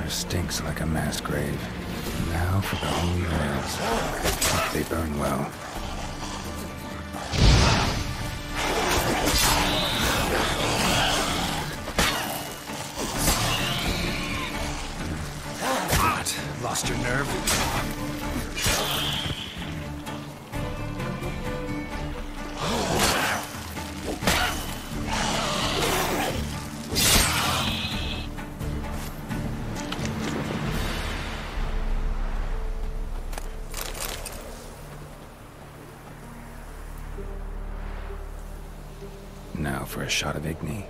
Sure stinks like a mass grave. Now for the holy oils. Hope they burn well. What? Lost your nerve? Now for a shot of Igni.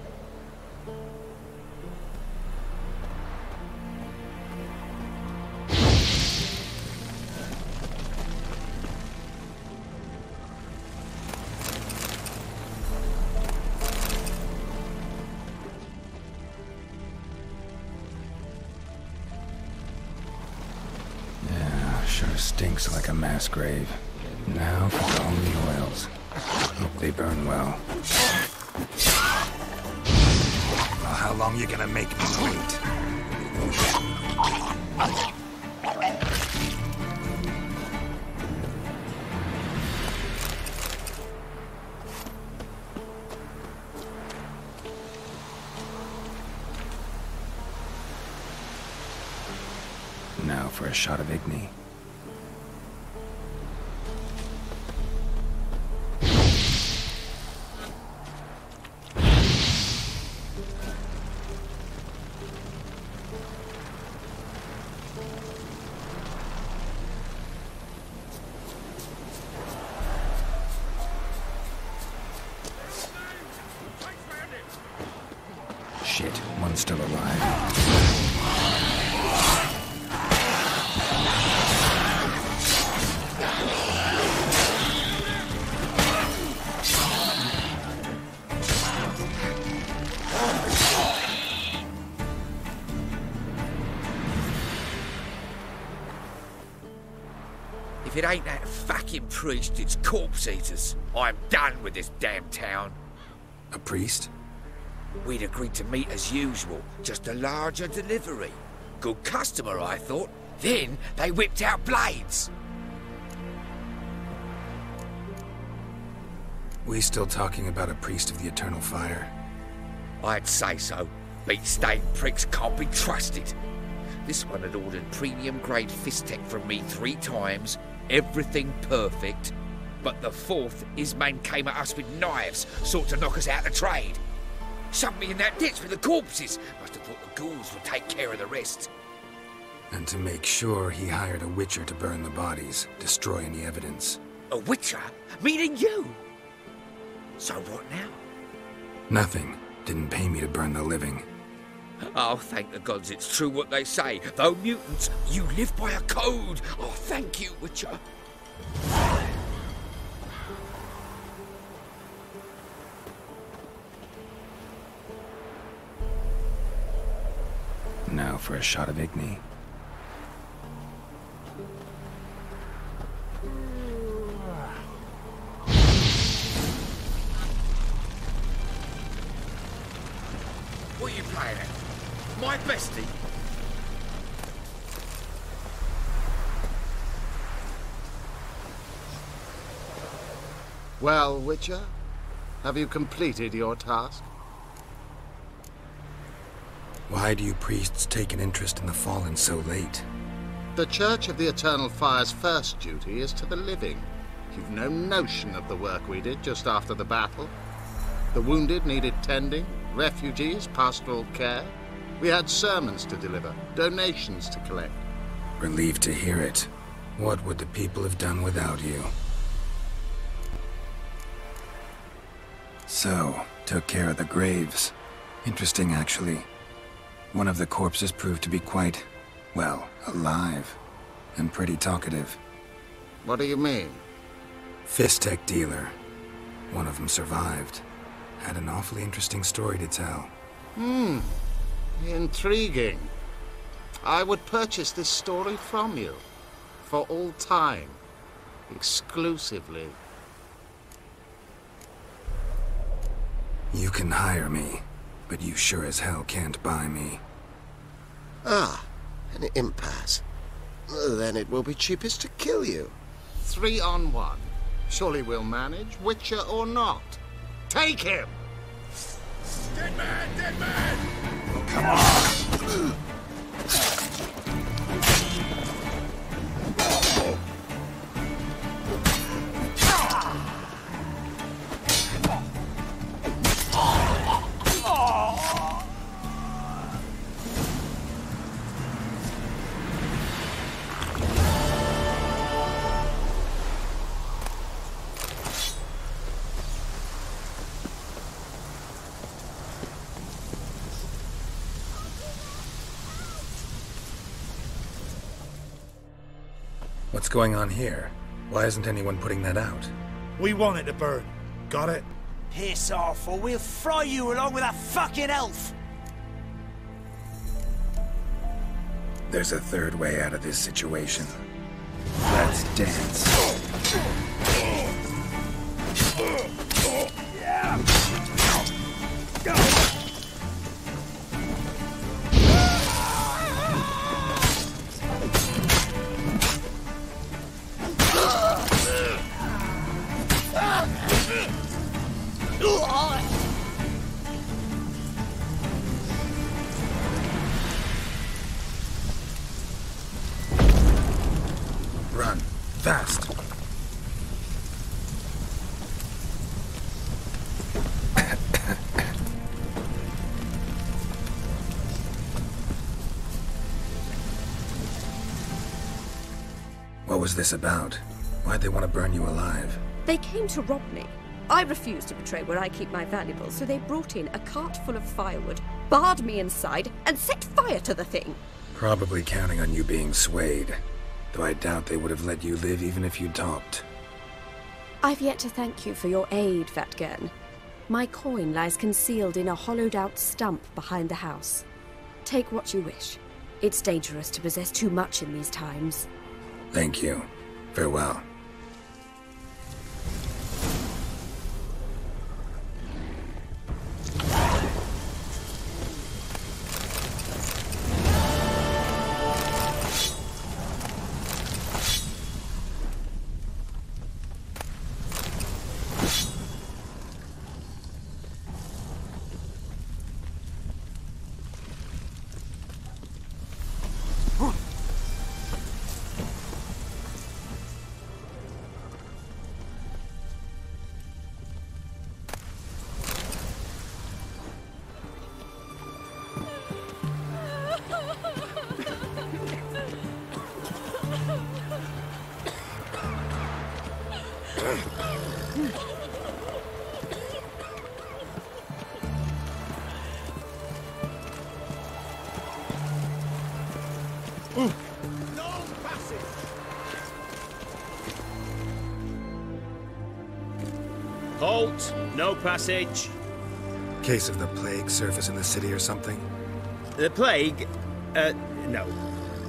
Yeah, sure stinks like a mass grave. Now for the holy oils. Hope they burn well. Well, how long you gonna make me wait? Now for a shot of Igni. Shit, one's still alive. If it ain't that fucking priest, it's corpse eaters. I'm done with this damn town. A priest? We'd agreed to meet as usual, just a larger delivery. Good customer, I thought. Then they whipped out blades. We still talking about a priest of the eternal fire? I'd say so. Beat-stained pricks can't be trusted. This one had ordered premium-grade fist tech from me 3 times, everything perfect. But the 4th, his men came at us with knives, sought to knock us out of trade. Shoved me in that ditch with the corpses. Must have thought the ghouls would take care of the rest. And to make sure, he hired a witcher to burn the bodies, destroy any evidence. A witcher? Meaning you? So what now? Nothing. Didn't pay me to burn the living. Oh, thank the gods it's true what they say. Though mutants, you live by a code. Oh, thank you, Witcher. Now for a shot of Igni. What are you playing at? My bestie? Well, Witcher, have you completed your task? Why do you priests take an interest in the fallen so late? The Church of the Eternal Fire's first duty is to the living. You've no notion of the work we did just after the battle. The wounded needed tending, refugees, pastoral care. We had sermons to deliver, donations to collect. Relieved to hear it. What would the people have done without you? So, took care of the graves. Interesting, actually. One of the corpses proved to be quite, well, alive. And pretty talkative. What do you mean? Fist tech dealer. One of them survived. Had an awfully interesting story to tell. Intriguing. I would purchase this story from you. For all time. Exclusively. You can hire me, but you sure as hell can't buy me. Ah, An impasse. Then it will be cheapest to kill you. 3 on 1. Surely we'll manage, Witcher or not. Take him! Dead man! Dead man! Come on! What's going on here? Why isn't anyone putting that out? We want it to burn. Got it? Piss off, or we'll fry you along with that fucking elf! There's a third way out of this situation. Let's dance. Run. Fast. What was this about? Why'd they want to burn you alive? They came to rob me. I refused to betray where I keep my valuables, so they brought in a cart full of firewood, barred me inside, and set fire to the thing. Probably counting on you being swayed. Though I doubt they would have let you live even if you talked. I've yet to thank you for your aid, Wiedźmin. My coin lies concealed in a hollowed-out stump behind the house. Take what you wish. It's dangerous to possess too much in these times. Thank you. Farewell. Halt! No passage. Case of the plague surface in the city or something? The plague? No.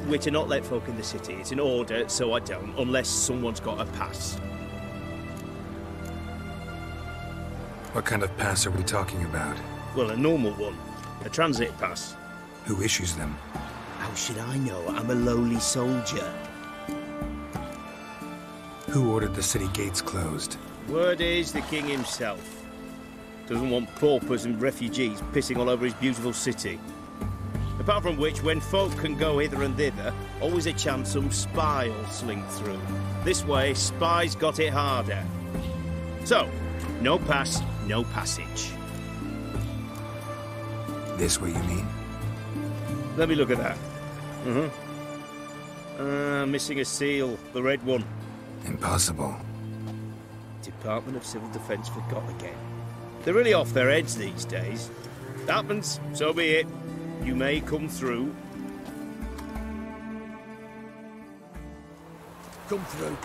We're to not let folk in the city. It's an order, so I don't, unless someone's got a pass. What kind of pass are we talking about? Well, a normal one. A transit pass. Who issues them? How should I know? I'm a lowly soldier. Who ordered the city gates closed? Word is the king himself. Doesn't want paupers and refugees pissing all over his beautiful city. Apart from which, when folk can go hither and thither, always a chance some spy will slink through. This way, spies got it harder. So, no pass, no passage. This way, you mean? Let me look at that. Missing a seal, the red one. Impossible. Department of Civil Defence forgot again. They're really off their heads these days. Happens, so be it. You may come through. Come through.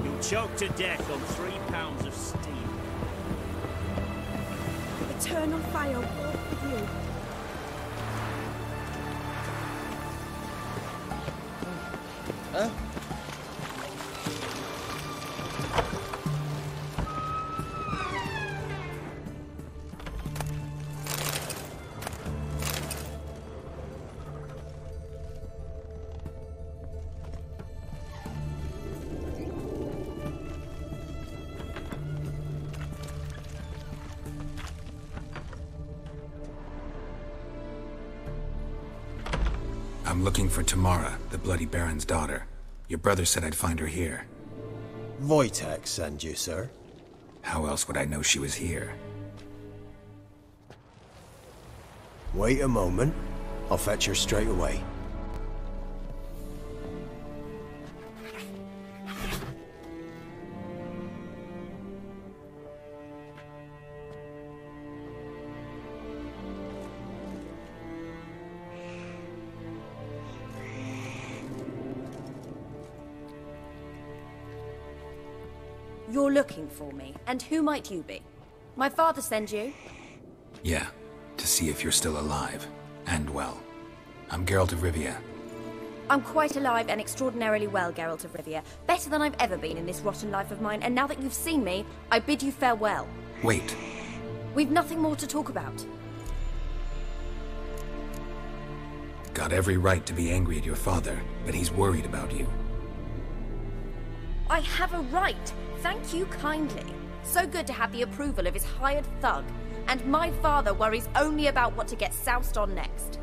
You'll choke to death on 3 pounds of steam. Eternal fire walk with you. I'm looking for Tamara, the Bloody Baron's daughter. Your brother said I'd find her here. Wojtek sent you, sir. How else would I know she was here? Wait a moment. I'll fetch her straight away. You're looking for me, and who might you be? My father sent you? Yeah, to see if you're still alive, and well. I'm Geralt of Rivia. I'm quite alive and extraordinarily well, Geralt of Rivia. Better than I've ever been in this rotten life of mine, and now that you've seen me, I bid you farewell. Wait. We've nothing more to talk about. Got every right to be angry at your father, but he's worried about you. I have a right. Thank you kindly. So good to have the approval of his hired thug. And my father worries only about what to get soused on next.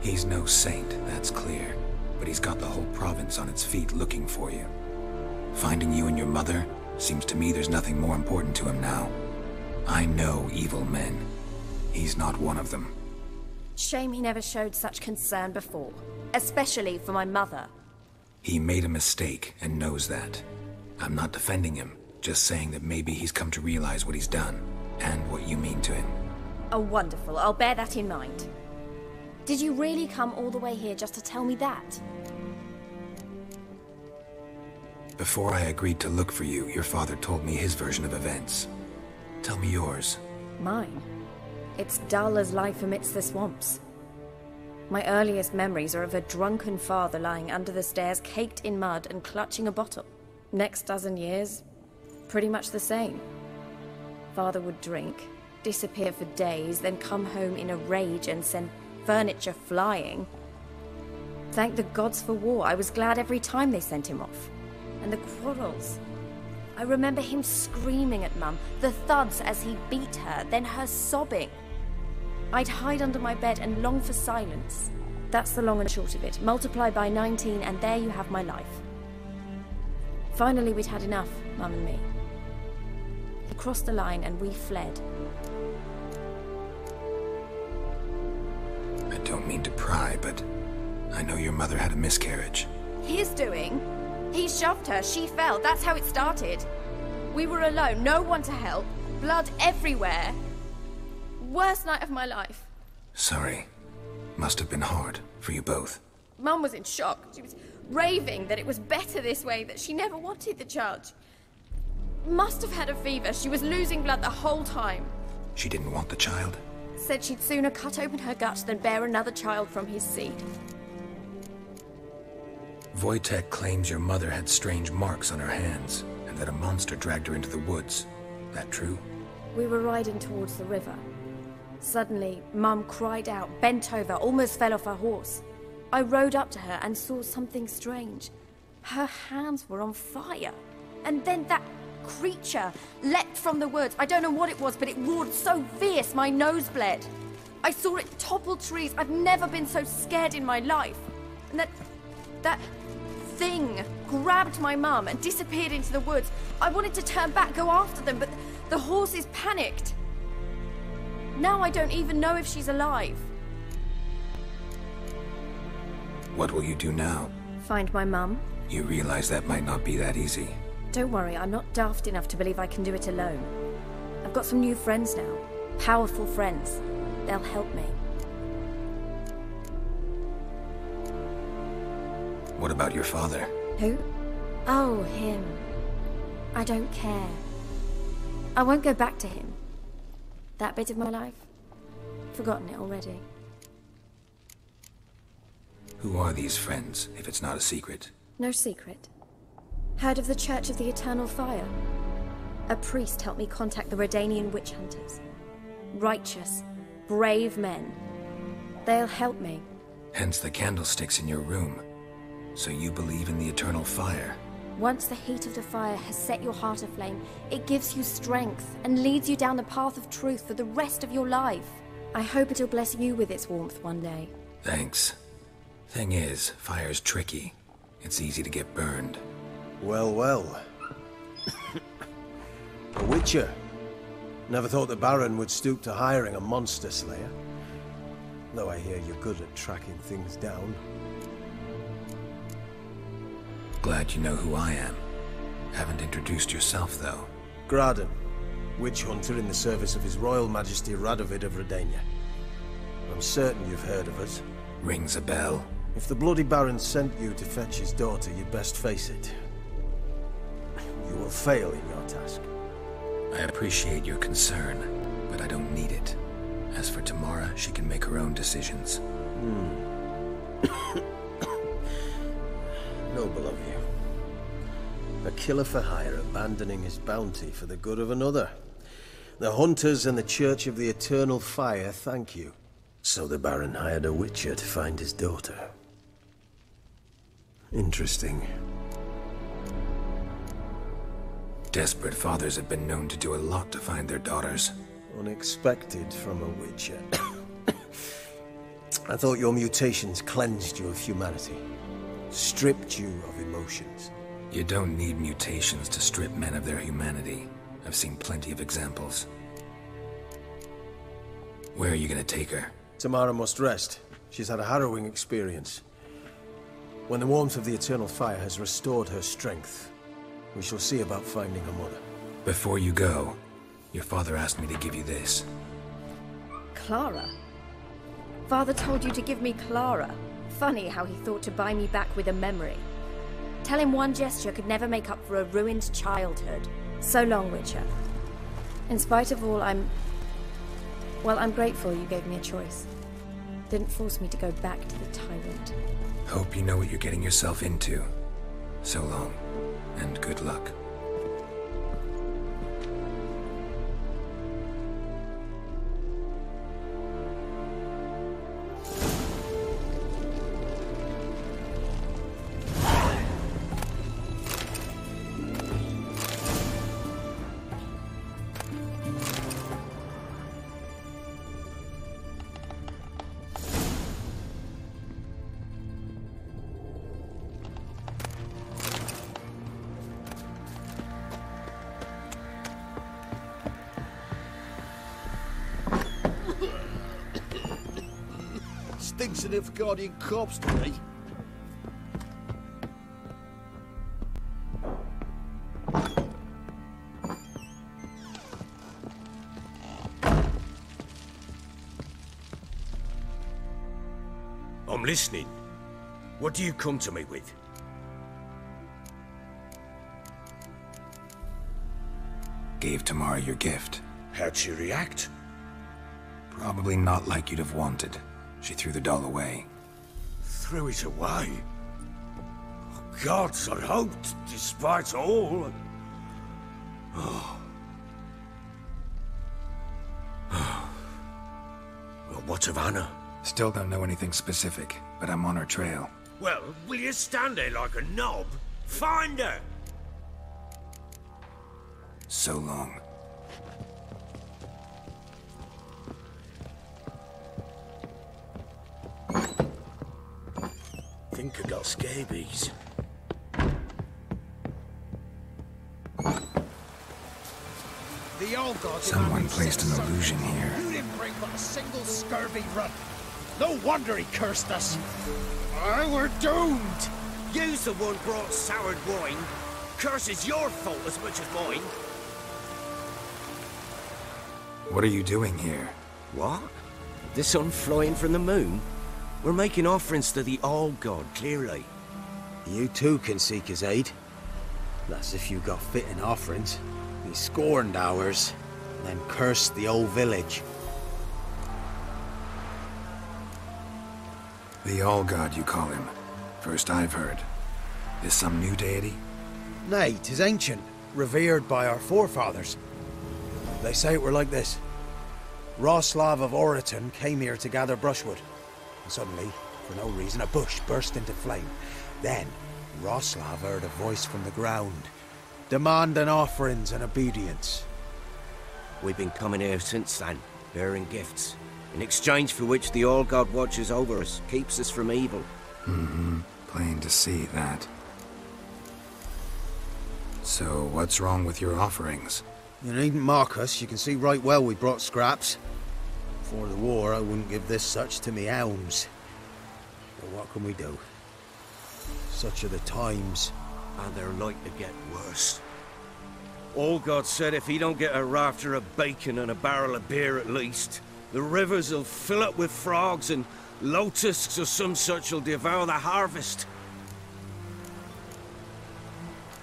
He's no saint, that's clear. But he's got the whole province on its feet looking for you. Finding you and your mother, seems to me there's nothing more important to him now. I know evil men. He's not one of them. Shame he never showed such concern before. Especially for my mother. He made a mistake and knows that. I'm not defending him, just saying that maybe he's come to realize what he's done, and what you mean to him. Oh, wonderful. I'll bear that in mind. Did you really come all the way here just to tell me that? Before I agreed to look for you, your father told me his version of events. Tell me yours. Mine? It's dull as life amidst the swamps. My earliest memories are of a drunken father lying under the stairs, caked in mud and clutching a bottle. Next dozen years, pretty much the same. Father would drink, disappear for days, then come home in a rage and send furniture flying. Thank the gods for war. I was glad every time they sent him off. And the quarrels. I remember him screaming at Mum, the thuds as he beat her, then her sobbing. I'd hide under my bed and long for silence. That's the long and short of it. Multiply by 19 and there you have my life. Finally we'd had enough, Mum and me. He crossed the line and we fled. I don't mean to pry, but I know your mother had a miscarriage. His doing? He shoved her, she fell, that's how it started. We were alone, no one to help, blood everywhere. Worst night of my life. Sorry. Must have been hard for you both. Mum was in shock. She was raving that it was better this way, that she never wanted the child. Must have had a fever. She was losing blood the whole time. She didn't want the child? Said she'd sooner cut open her gut than bear another child from his seed. Wojtek claims your mother had strange marks on her hands, and that a monster dragged her into the woods. That true? We were riding towards the river. Suddenly, Mum cried out, bent over, almost fell off her horse. I rode up to her and saw something strange. Her hands were on fire. And then that creature leapt from the woods. I don't know what it was, but it roared so fierce my nose bled. I saw it topple trees. I've never been so scared in my life. And that thing grabbed my mum and disappeared into the woods. I wanted to turn back, go after them, but the horses panicked. Now I don't even know if she's alive. What will you do now? Find my mum. You realize that might not be that easy. Don't worry, I'm not daft enough to believe I can do it alone. I've got some new friends now. Powerful friends. They'll help me. What about your father? Who? Oh, him. I don't care. I won't go back to him. That bit of my life? Forgotten it already. Who are these friends, if it's not a secret? No secret. Heard of the Church of the Eternal Fire? A priest helped me contact the Redanian witch hunters. Righteous, brave men. They'll help me. Hence the candlesticks in your room. So you believe in the eternal fire? Once the heat of the fire has set your heart aflame, it gives you strength and leads you down the path of truth for the rest of your life. I hope it'll bless you with its warmth one day. Thanks. Thing is, fire's tricky. It's easy to get burned. Well, well. A witcher. Never thought the Baron would stoop to hiring a monster slayer. Though I hear you're good at tracking things down. Glad you know who I am. Haven't introduced yourself, though. Graden, witch hunter in the service of His Royal Majesty Radovid of Redania. I'm certain you've heard of us. Rings a bell. If the Bloody Baron sent you to fetch his daughter, you'd best face it. You will fail in your task. I appreciate your concern, but I don't need it. As for Tamara, she can make her own decisions. Noble of you. A killer for hire abandoning his bounty for the good of another. The hunters and the Church of the Eternal Fire thank you. So the Baron hired a witcher to find his daughter. Interesting. Desperate fathers have been known to do a lot to find their daughters. Unexpected from a witcher. I thought your mutations cleansed you of humanity. Stripped you of emotions. You don't need mutations to strip men of their humanity. I've seen plenty of examples. Where are you gonna take her? Tamara must rest. She's had a harrowing experience. When the warmth of the Eternal Fire has restored her strength, we shall see about finding her mother. Before you go, your father asked me to give you this. Clara? Father told you to give me Clara. Funny how he thought to buy me back with a memory. Tell him one gesture could never make up for a ruined childhood. So long, Witcher. In spite of all, I'm grateful you gave me a choice. Didn't force me to go back to the tyrant. Hope you know what you're getting yourself into. So long, and good luck. Stinks of Nilfgaardian corpse to me. I'm listening. What do you come to me with? Gave Tamara your gift. How'd she react? Probably not like you'd have wanted. She threw the doll away. Threw it away? Oh, gods, I hoped, despite all. Oh. Well, what of Anna? Still don't know anything specific, but I'm on her trail. Well, will you stand there like a knob? Find her! So long. Think I got scabies. The old god. Someone placed an illusion here. You didn't bring but a single scurvy run. No wonder he cursed us. I were doomed. You's the one brought soured wine. Curse is your fault as much as mine. What are you doing here? What? The sun flying from the moon? We're making offerings to the All-God, clearly. You too can seek his aid. That's if you got fitting offerings. He scorned ours, then cursed the old village. The All-God, you call him. First I've heard. Is some new deity? Nay, 'tis ancient, revered by our forefathers. They say it were like this. Roslav of Oriton came here to gather brushwood. And suddenly, for no reason, a bush burst into flame. Then, Roslav heard a voice from the ground, demanding offerings and obedience. We've been coming here since then, bearing gifts. in exchange for which the All-God watches over us, keeps us from evil. Mm-hmm. Plain to see that. So, what's wrong with your offerings? You needn't mock us. You can see right well we brought scraps. Before the war, I wouldn't give this such to me elms. But what can we do? Such are the times. And they're like to get worse. All-God said if he don't get a rafter of bacon and a barrel of beer at least, the rivers will fill up with frogs and lotuses or some such will devour the harvest.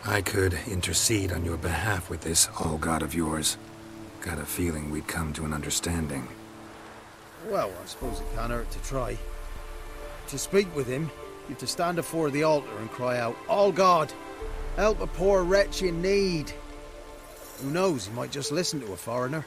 I could intercede on your behalf with this All-God of yours. Got a feeling we'd come to an understanding. Well, I suppose it can't hurt to try. To speak with him, you have to stand before the altar and cry out, All-God, help a poor wretch in need. Who knows, he might just listen to a foreigner.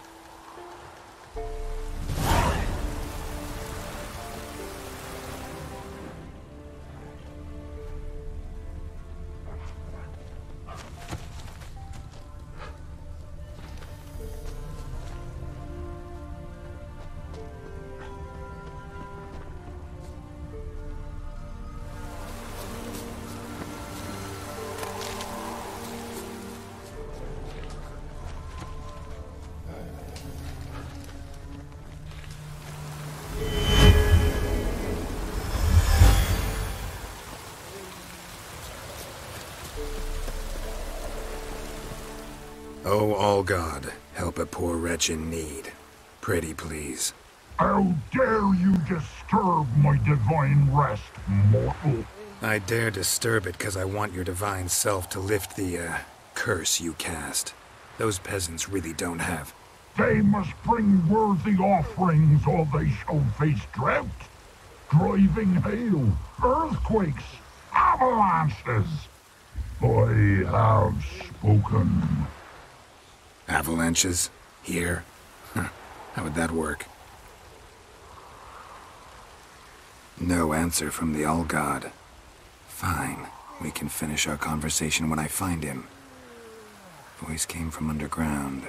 Oh, All-God, help a poor wretch in need. Pretty please. How dare you disturb my divine rest, mortal? I dare disturb it because I want your divine self to lift the, curse you cast. Those peasants really don't have. They must bring worthy offerings or they shall face drought, driving hail, earthquakes, avalanches. I have spoken. Avalanches? Here? Huh. How would that work? No answer from the All-God. Fine. We can finish our conversation when I find him. Voice came from underground.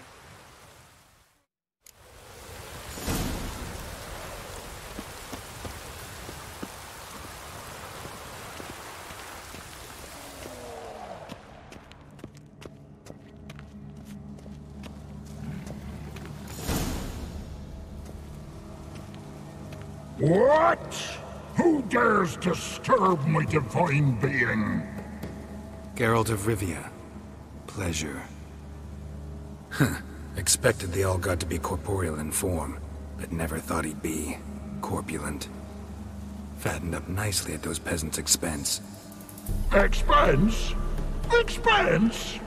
What? Who dares disturb my divine being? Geralt of Rivia. Pleasure. Huh. Expected the All-God to be corporeal in form, but never thought he'd be corpulent. Fattened up nicely at those peasants' expense. Expense? Expense?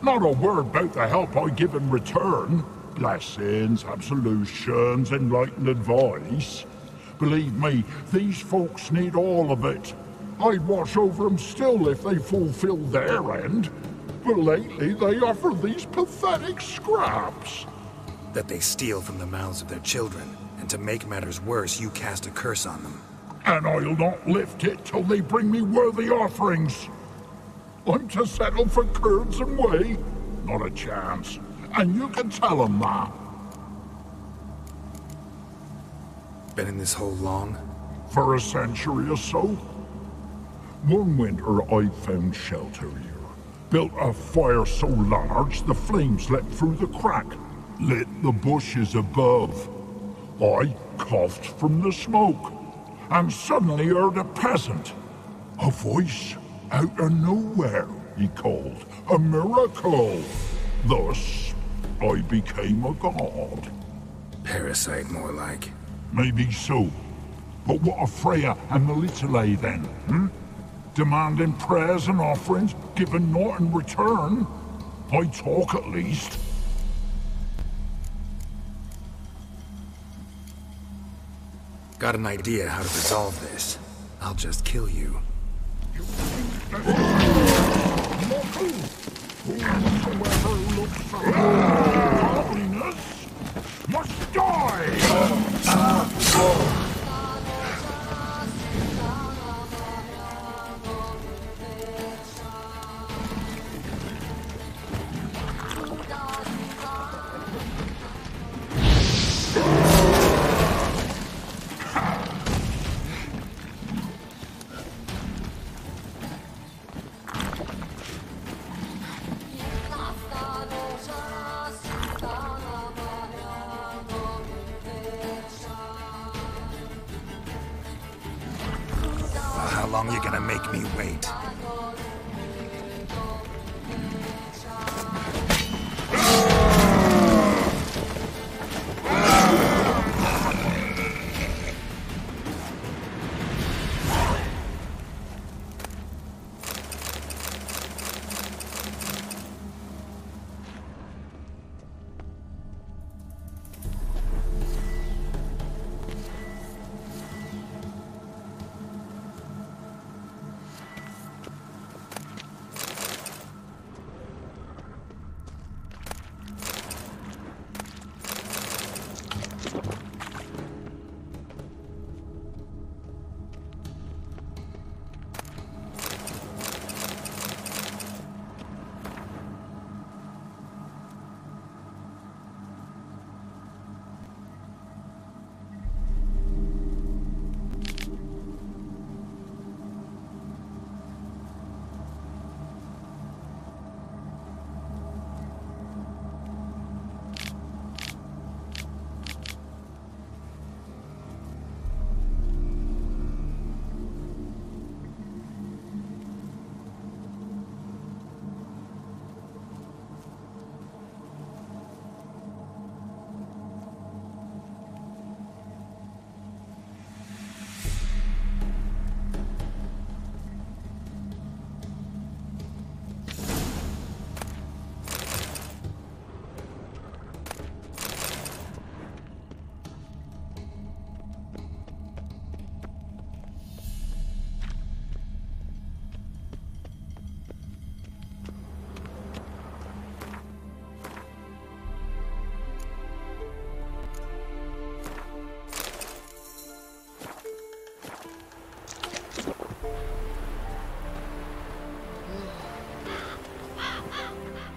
Not a word about the help I give in return. Blessings, absolutions, enlightened advice. Believe me, these folks need all of it. I'd watch over them still if they fulfilled their end. But lately they offer these pathetic scraps. That they steal from the mouths of their children, and to make matters worse, you cast a curse on them. And I'll not lift it till they bring me worthy offerings. I'm to settle for curds and whey? Not a chance. And you can tell them that. Been in this hole long? For a century or so. One winter I found shelter here. Built a fire so large the flames leapt through the crack, lit the bushes above. I coughed from the smoke, and suddenly heard a peasant. A voice out of nowhere, he called. A miracle. Thus, I became a god. Parasite, more like. Maybe so. But what of Freya and Melitele then, Demanding prayers and offerings, given naught in return? I talk at least. Got an idea how to resolve this. I'll just kill you. Whosoever looks for godliness must die! long you gonna make me wait?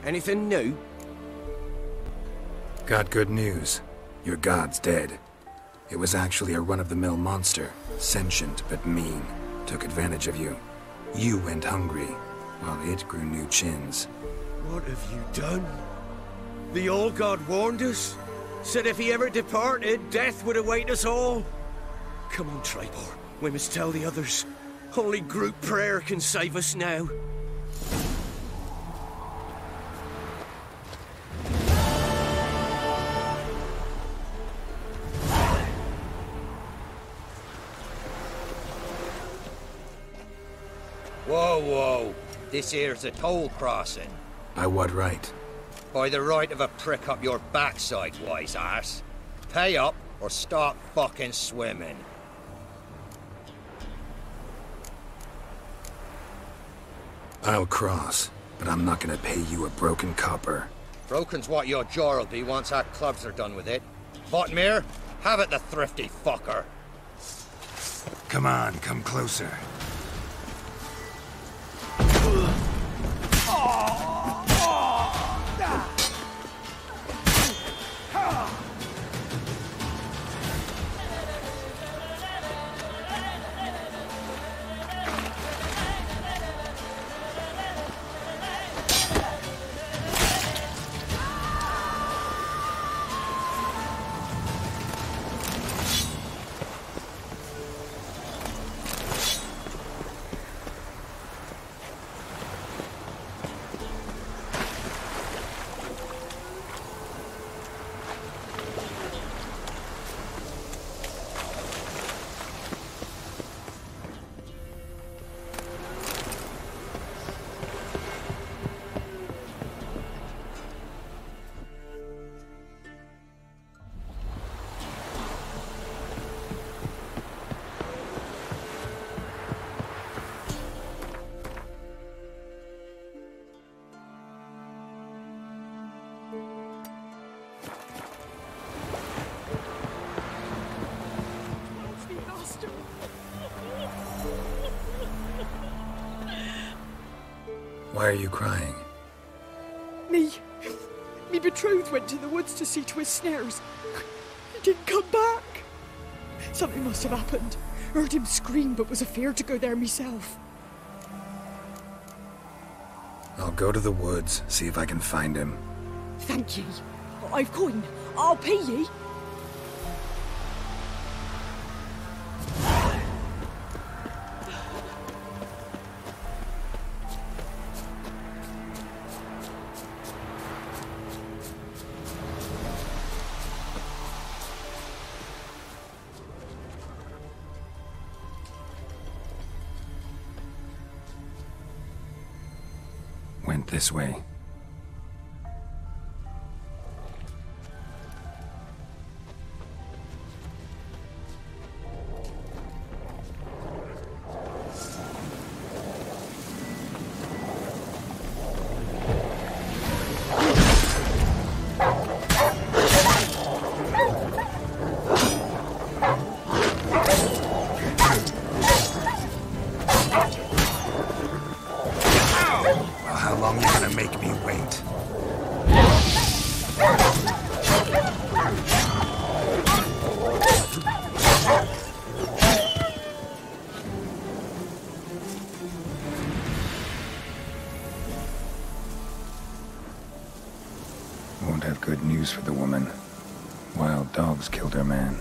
Anything new? Got good news. Your god's dead. It was actually a run-of-the-mill monster, sentient but mean. Took advantage of you. You went hungry, while it grew new chins. What have you done? The old god warned us. Said if he ever departed, death would await us all. Come on, Tribor. We must tell the others. Only group prayer can save us now. Whoa, whoa. This here's a toll crossing. By what right? By the right of a prick up your backside, wise ass. Pay up or stop fucking swimming. I'll cross, but I'm not gonna pay you a broken copper. Broken's what your jaw'll be once our clubs are done with it. Botmere, have it, the thrifty fucker. Come on, come closer. Why are you crying? Me betrothed went to the woods to see to his snares. He didn't come back. Something must have happened. Heard him scream, but was afeard to go there myself. I'll go to the woods, see if I can find him. Thank ye. I've coin. I'll pay ye. went this way. Won't have good news for the woman. Wild dogs killed her man.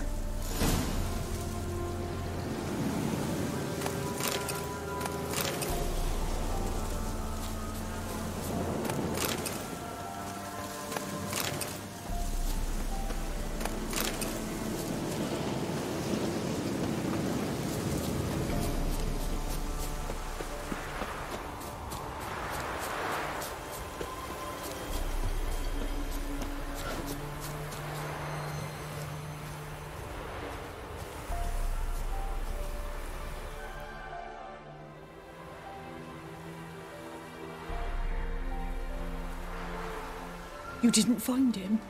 You didn't find him?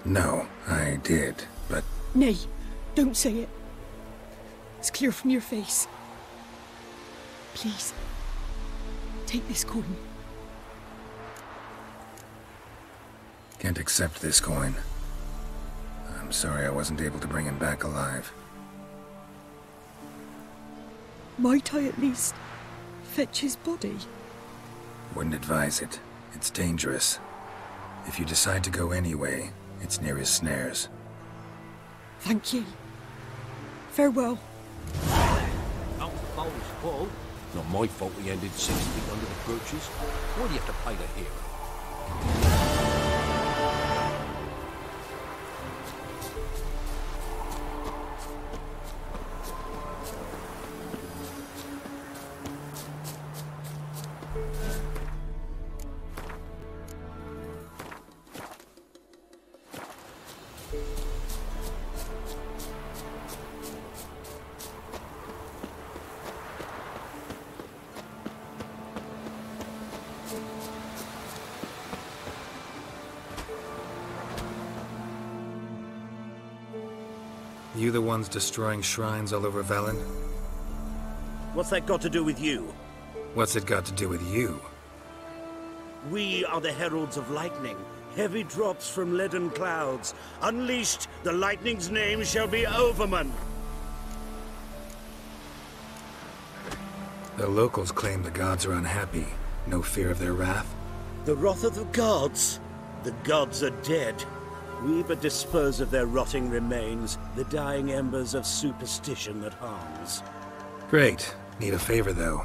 No, I did, but... Nay, don't say it. It's clear from your face. Please, take this coin. Can't accept this coin. I'm sorry I wasn't able to bring him back alive. Might I at least fetch his body? Wouldn't advise it. It's dangerous. If you decide to go anyway, it's near his snares. Thank you. Farewell. Not Paul's fault. Not my fault we ended 6 feet under the brooches. Why do you have to pay the hero? You the ones destroying shrines all over Velen? What's that got to do with you? What's it got to do with you? We are the heralds of lightning. Heavy drops from leaden clouds. Unleashed, the lightning's name shall be Overman. The locals claim the gods are unhappy. No fear of their wrath? The wrath of the gods? The gods are dead. We but dispose of their rotting remains, the dying embers of superstition that harms. Great. Need a favor, though.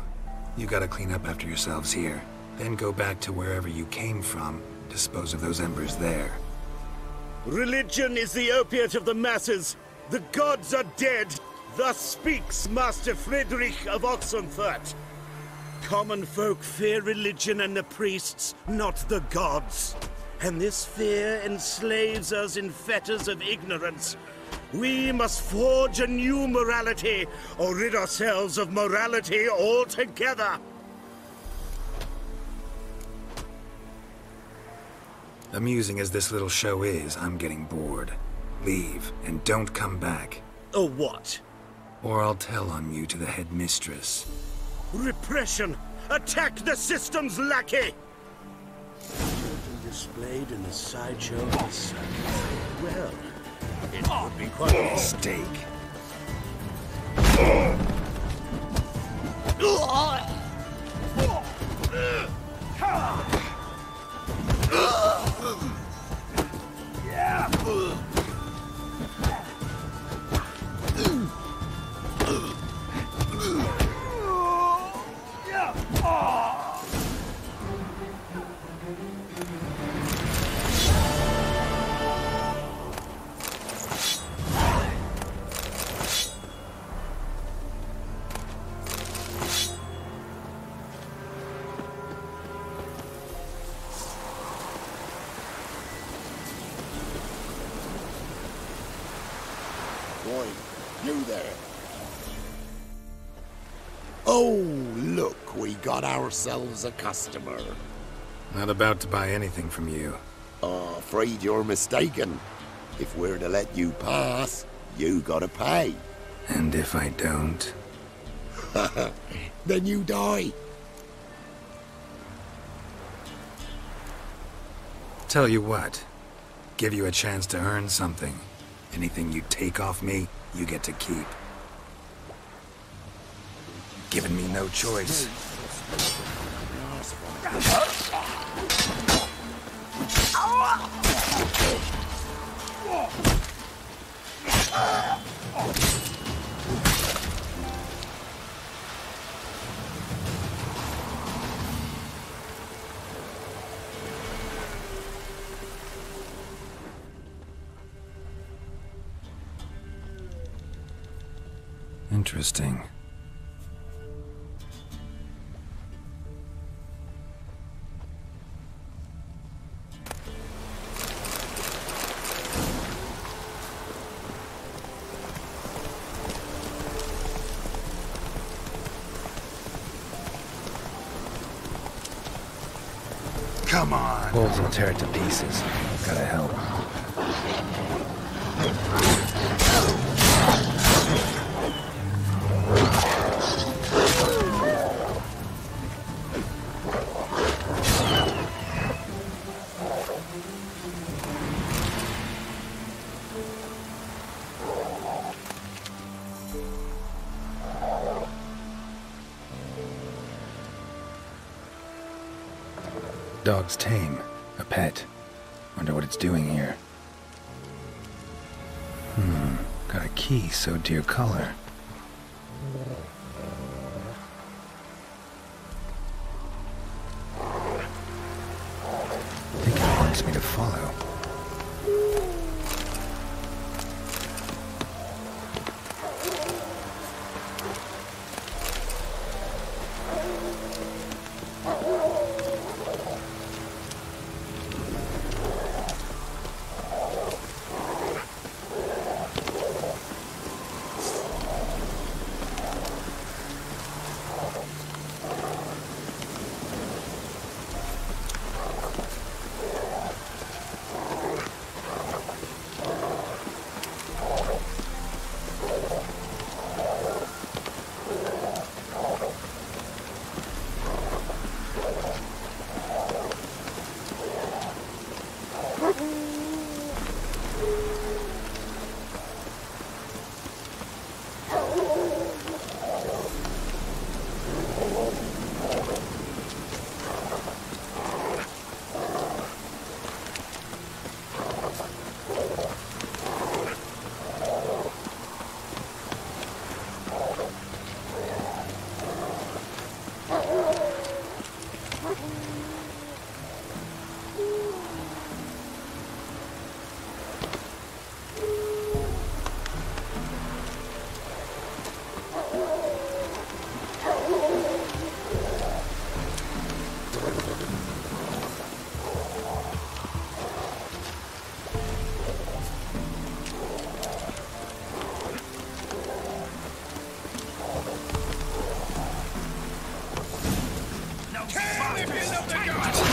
You gotta clean up after yourselves here. Then go back to wherever you came from. Dispose of those embers there. Religion is the opiate of the masses. The gods are dead. Thus speaks Master Friedrich of Oxenfurt. Common folk fear religion and the priests, not the gods. And this fear enslaves us in fetters of ignorance. We must forge a new morality, or rid ourselves of morality altogether. Amusing as this little show is, I'm getting bored. Leave, and don't come back. Or what? Or I'll tell on you to the headmistress. Repression! Attack the system's lackey! Displayed in the sideshow of the sun. Well, it would be quite a mistake. coin. You there. Oh, look, we got ourselves a customer. Not about to buy anything from you. Afraid you're mistaken. If we're to let you pass, you gotta pay. And if I don't? Then you die. Tell you what. Give you a chance to earn something. Anything you take off me, you get to keep. Giving me no choice. Interesting. Come on. Wolves will tear it to pieces. Gotta help. Dog's tame. A pet. Wonder what it's doing here. Got a key sewed to your collar. I think it wants me to follow.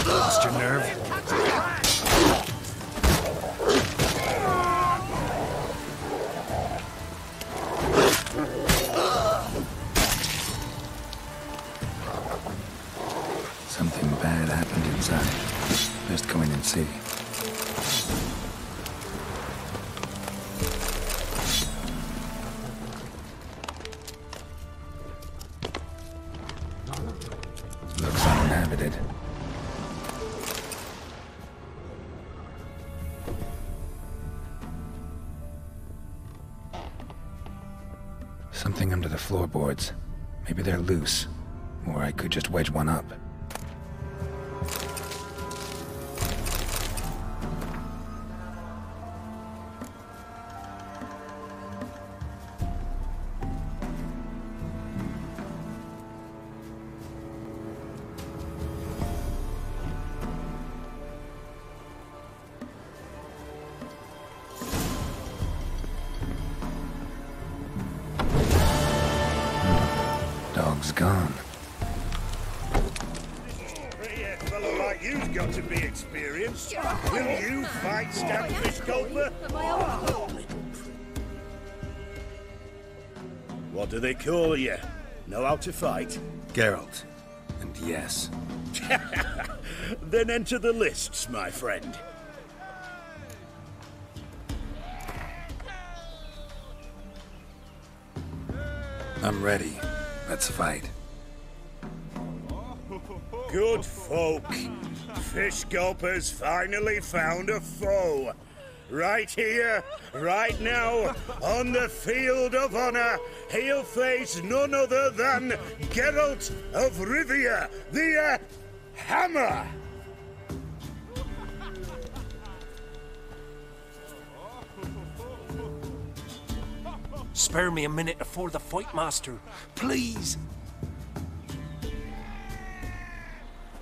Lost your nerve? Something bad happened inside. Best go in and see. Looks uninhabited. Something under the floorboards. Maybe they're loose. Or I could just wedge one up. dog's gone. A fellow like you's got to be experienced. Will you fight Fish Gulper? What do they call you? Know how to fight? Geralt. And yes. Then enter the lists, my friend. I'm ready. Let's fight. Good folk. Fish Gulper's finally found a foe. Right here, right now, on the field of honor, he'll face none other than Geralt of Rivia, the Hammer! Spare me a minute before the fight, Master. Please!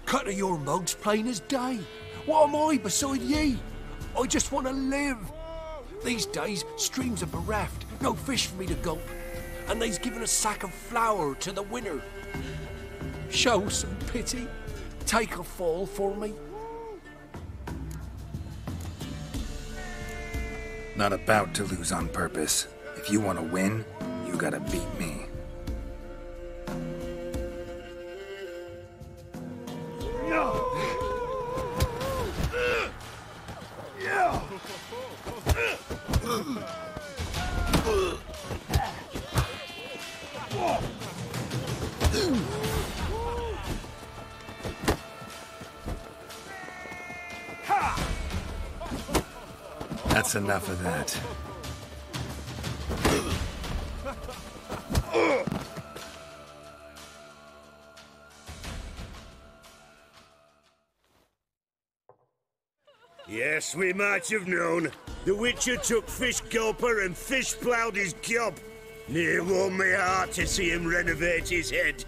Cut of your mugs plain as day. What am I beside ye? I just want to live. These days, streams are bereft. No fish for me to gulp. And they's given a sack of flour to the winner. Show some pity. Take a fall for me. Not about to lose on purpose. If you want to win, you gotta beat me. That's enough of that. Yes, we might have known. The Witcher took Fish Gulper and fish-ploughed his gob. Near warmed my heart to see him renovate his head.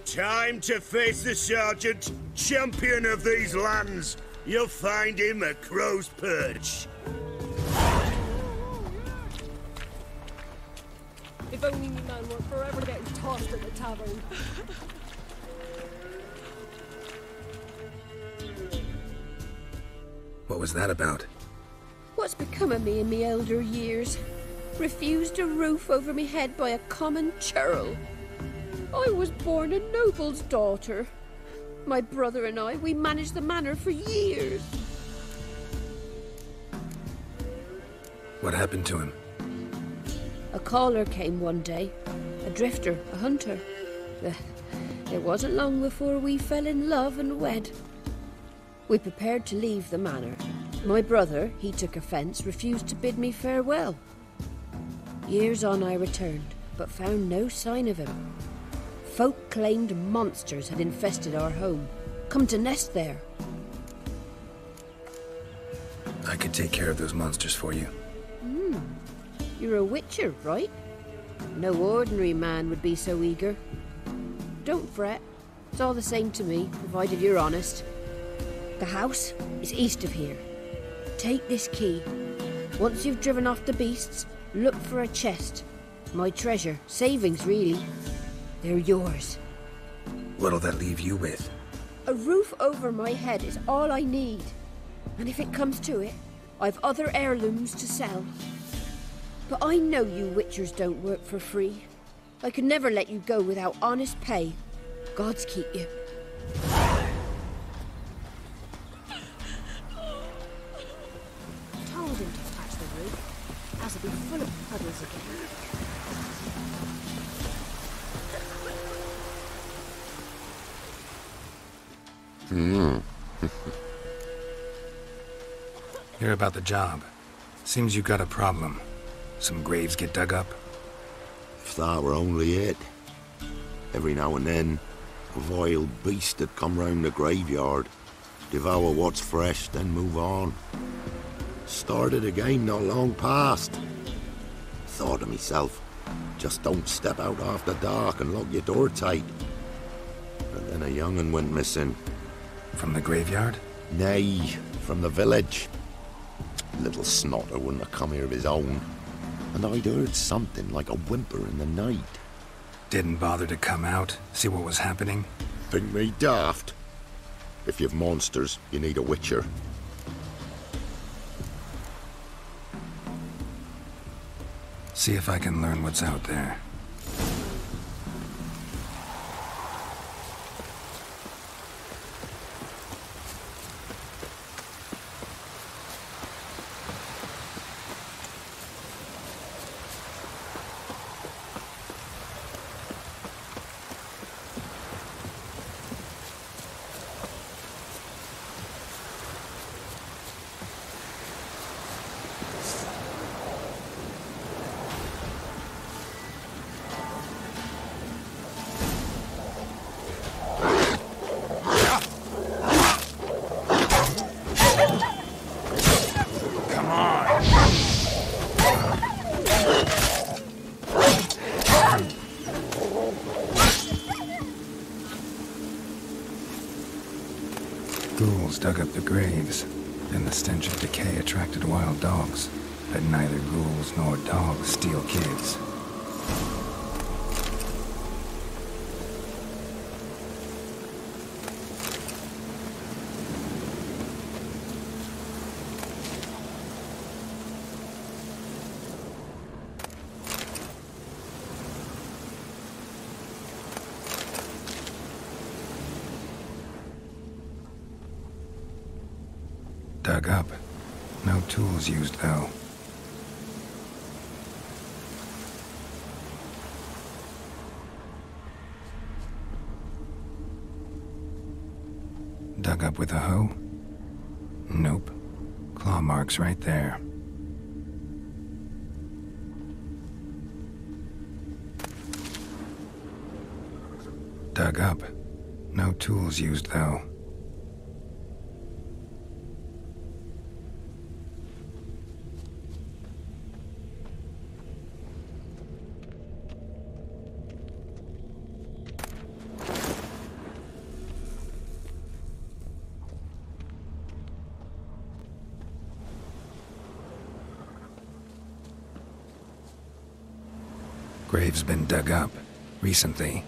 Time to face the Sergeant, champion of these lands. You'll find him at Crow's Perch. If only me man weren't forever getting tossed in the tavern. What was that about? What's become of me in me elder years? Refused a roof over me head by a common churl. I was born a noble's daughter. My brother and I, we managed the manor for years. What happened to him? A caller came one day. A drifter, a hunter. It wasn't long before we fell in love and wed. We prepared to leave the manor. My brother, he took offence, refused to bid me farewell. Years on I returned, but found no sign of him. Folk claimed monsters had infested our home, come to nest there. I could take care of those monsters for you. You're a witcher, right? No ordinary man would be so eager. Don't fret. It's all the same to me, provided you're honest. The house is east of here. Take this key. Once you've driven off the beasts, look for a chest. My treasure. Savings, really. They're yours. What'll that leave you with? A roof over my head is all I need. And if it comes to it, I've other heirlooms to sell. But I know you witchers don't work for free. I could never let you go without honest pay. Gods keep you. Told him to patch the roof, as it'll be full of puddles again. Hear about the job. Seems you got a problem. Some graves get dug up? If that were only it. Every now and then, a vile beast would come round the graveyard, devour what's fresh, then move on. Started again not long past. Thought to myself, just don't step out after dark and lock your door tight. And then a young'un went missing. From the graveyard? Nay, from the village. Little snotter wouldn't have come here of his own. And I'd heard something like a whimper in the night. Didn't bother to come out, see what was happening? Think me daft? If you've monsters, you need a witcher. See if I can learn what's out there. Ghouls dug up the graves, and the stench of decay attracted wild dogs. But neither ghouls nor dogs steal kids. Dug up. No tools used, though. Dug up with a hoe? Nope. Claw marks right there. Dug up. No tools used, though. Grave's been dug up, recently.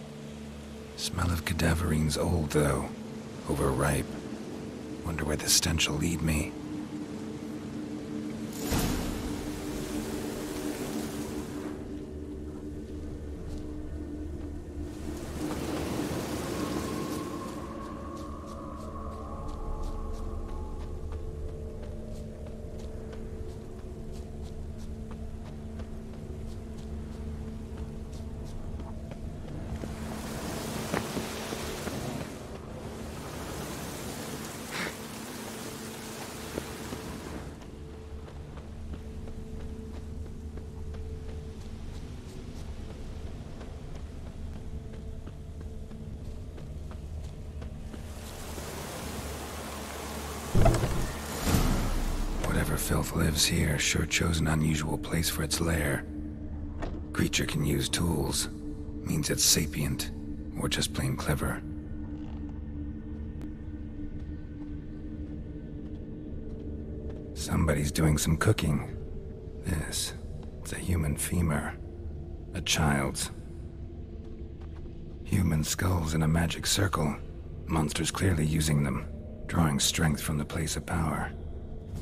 Smell of cadaverine's old, though. Overripe. Wonder where the stench will lead me. Whatever filth lives here sure chose an unusual place for its lair. Creature can use tools. Means it's sapient, or just plain clever. Somebody's doing some cooking. It's a human femur. A child's. Human skulls in a magic circle. Monsters clearly using them, drawing strength from the place of power.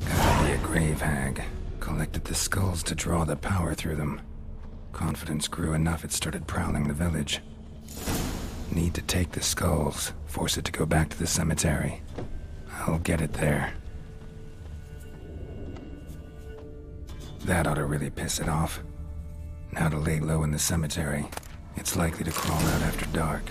Gotta be a grave hag. Collected the skulls to draw the power through them. Confidence grew enough it started prowling the village. Need to take the skulls, force it to go back to the cemetery. I'll get it there. That ought to really piss it off. Now to lay low in the cemetery. It's likely to crawl out after dark.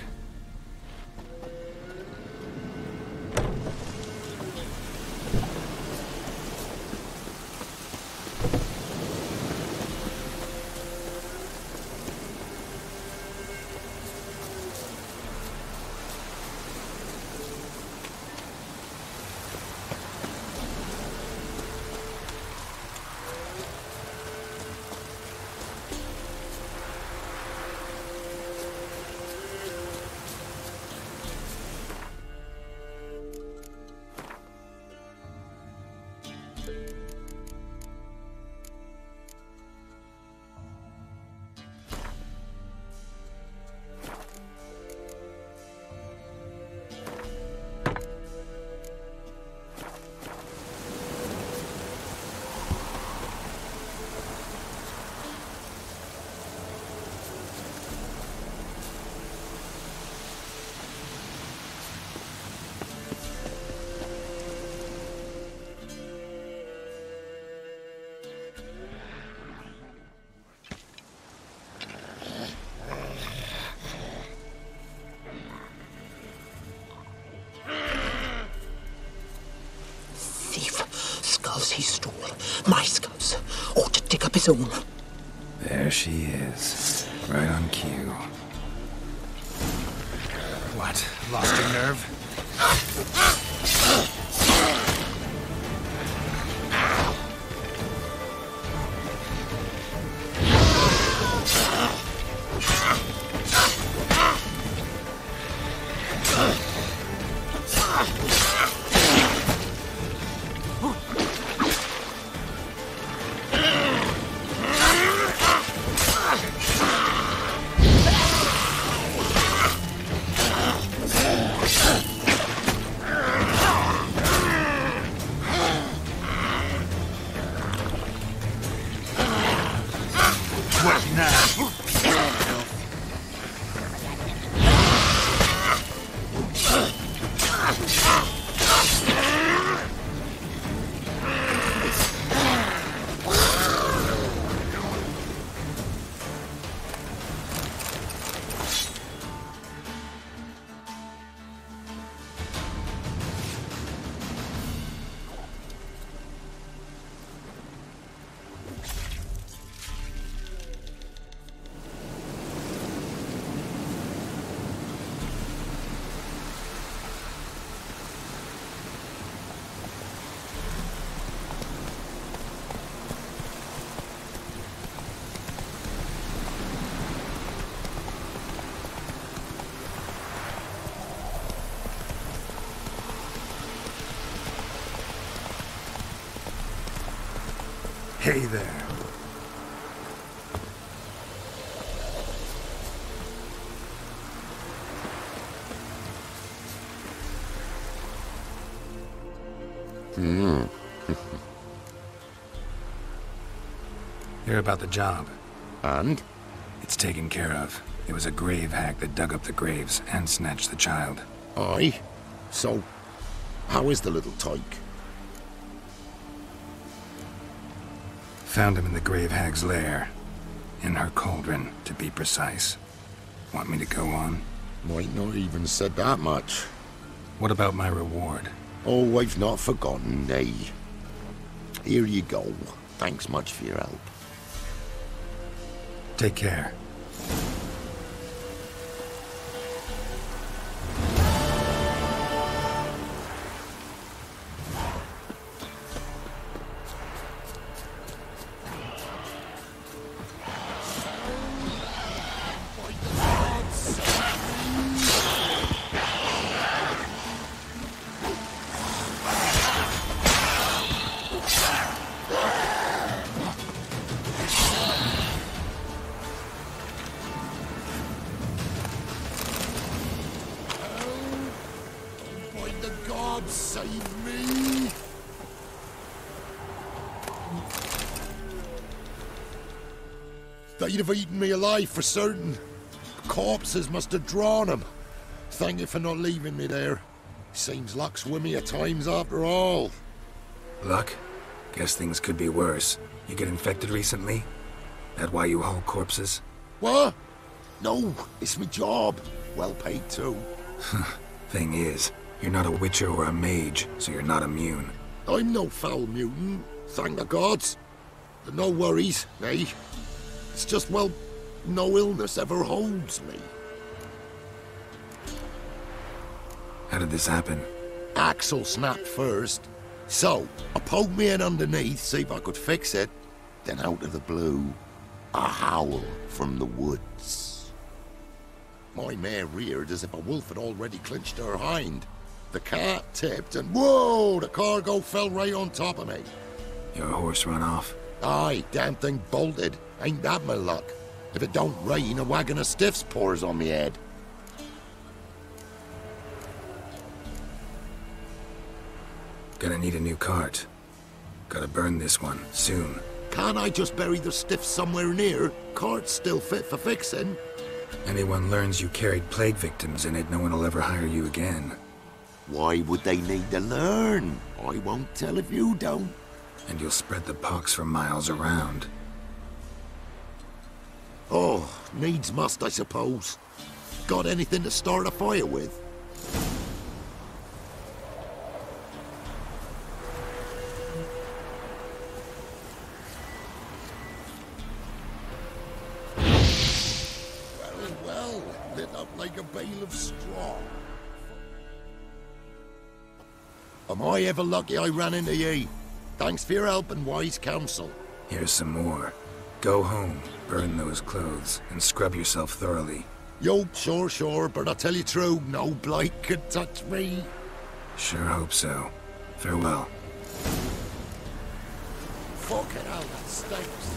Stop it all. There she is. Right on cue. What? Lost your nerve? Hey there. Hear about the job. And? It's taken care of. It was a grave hack that dug up the graves and snatched the child. Aye? So, how is the little tyke? Found him in the grave hag's lair. In her cauldron, to be precise. Want me to go on? Might not even said that much. What about my reward? Oh, I've not forgotten, nay. Here you go. Thanks much for your help. Take care. Save me! They'd have eaten me alive for certain. Corpses must have drawn them. Thank you for not leaving me there. Seems luck's with me at times after all. Luck? Guess things could be worse. You get infected recently? That why you haul corpses? What? No, it's my job. Well paid too. Thing is, you're not a witcher or a mage, so you're not immune. I'm no foul mutant, thank the gods. But no worries, eh? It's just, well, no illness ever holds me. How did this happen? Axle snapped first. So, I poked me in underneath, see if I could fix it. Then out of the blue, a howl from the woods. My mare reared as if a wolf had already clinched her hind. The cart tipped and whoa, the cargo fell right on top of me. Your horse run off? Aye, damn thing bolted. Ain't that my luck? If it don't rain, a wagon of stiffs pours on me head. Gonna need a new cart. Gotta burn this one, soon. Can't I just bury the stiffs somewhere near? Cart's still fit for fixing. Anyone learns you carried plague victims in it, no one will ever hire you again. Why would they need to learn? I won't tell if you don't. And you'll spread the pox for miles around. Oh, needs must, I suppose. Got anything to start a fire with? up like a bale of straw. Am I ever lucky I ran into ye? Thanks for your help and wise counsel. Here's some more. Go home, burn those clothes, and scrub yourself thoroughly. Yo, sure, but I tell you true, no blight could touch me. Sure hope so. Farewell. Fucking hell, that stinks.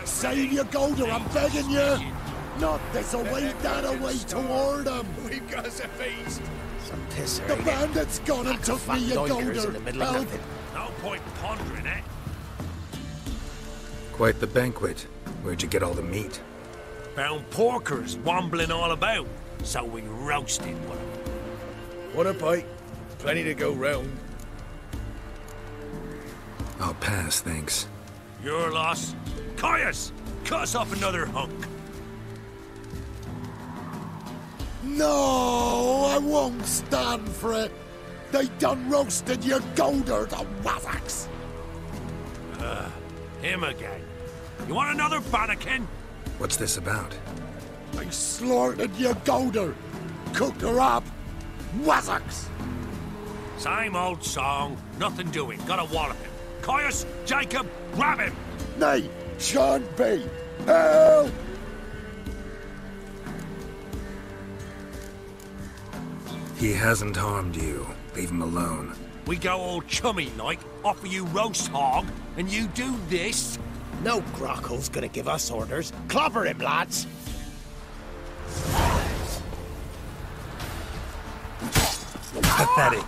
Save your golder, I'm begging you! Not this away, that away toward him! We've got us a feast! Some pisser. The bandit's gone and took me your golder! Help! No point pondering it. Quite the banquet. Where'd you get all the meat? Found porkers wambling all about, so we roasted one. Want a bite? Plenty to go round. I'll pass, thanks. Your loss. Caius! Cut us off another hunk. No, I won't stand for it. They done roasted your golder, the wazzocks. Him again. You want another bannikin? What's this about? They slaughtered your golder. Cooked her up. Wazzocks. Same old song. Nothing doing. Gotta wallop him. Caius, Jacob, grab him! Nay, shan't be. Help! He hasn't harmed you. Leave him alone. We go all chummy-like, offer you roast hog, and you do this? No grockle's gonna give us orders. Clobber him, lads! Pathetic.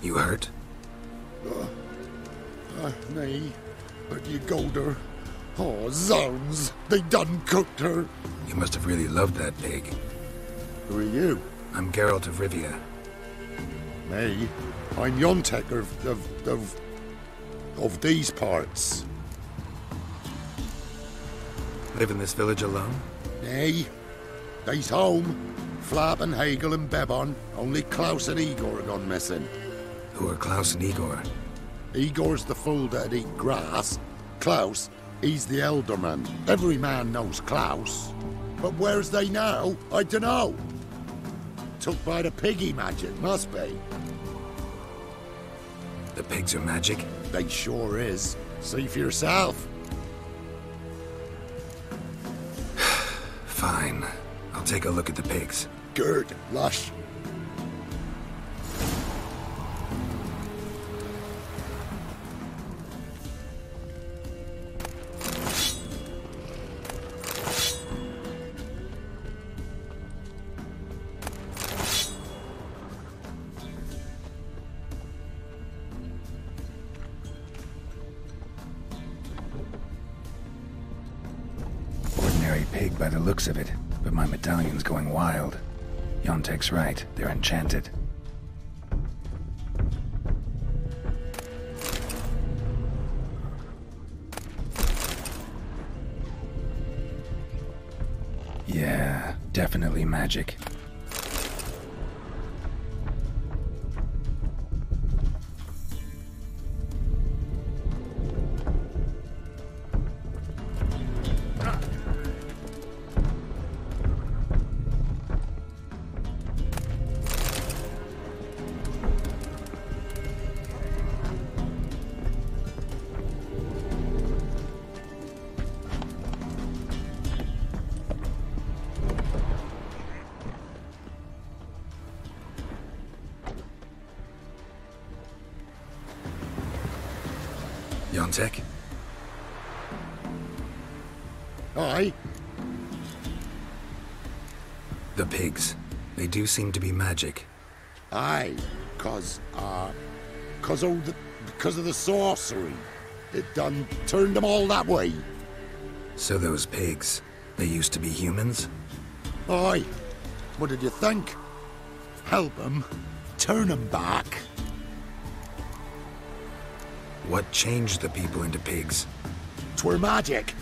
You hurt? Nay, but you golder. Oh, zounds! They done cooked her. You must have really loved that pig. Who are you? I'm Geralt of Rivia. Me? I'm Yontek of these parts. Live in this village alone? Nay. They's home. Flap and Hagel and Bebon. Only Klaus and Igor gone missing. Who are Klaus and Igor? Igor's the fool that eat grass. Klaus, he's the elderman. Every man knows Klaus. But where's they now? I dunno. Took by the piggy magic, must be. The pigs are magic? They sure is. See for yourself. Fine. I'll take a look at the pigs. Good, lush. Pig by the looks of it, but my medallion's going wild. Yontek's right, they're enchanted. Yeah, definitely magic. Contact? Aye. The pigs. They do seem to be magic. Aye, because of the sorcery. It done turned them all that way. So those pigs, they used to be humans? Aye. What did you think? Help them, turn them back. What changed the people into pigs? 'Twere magic.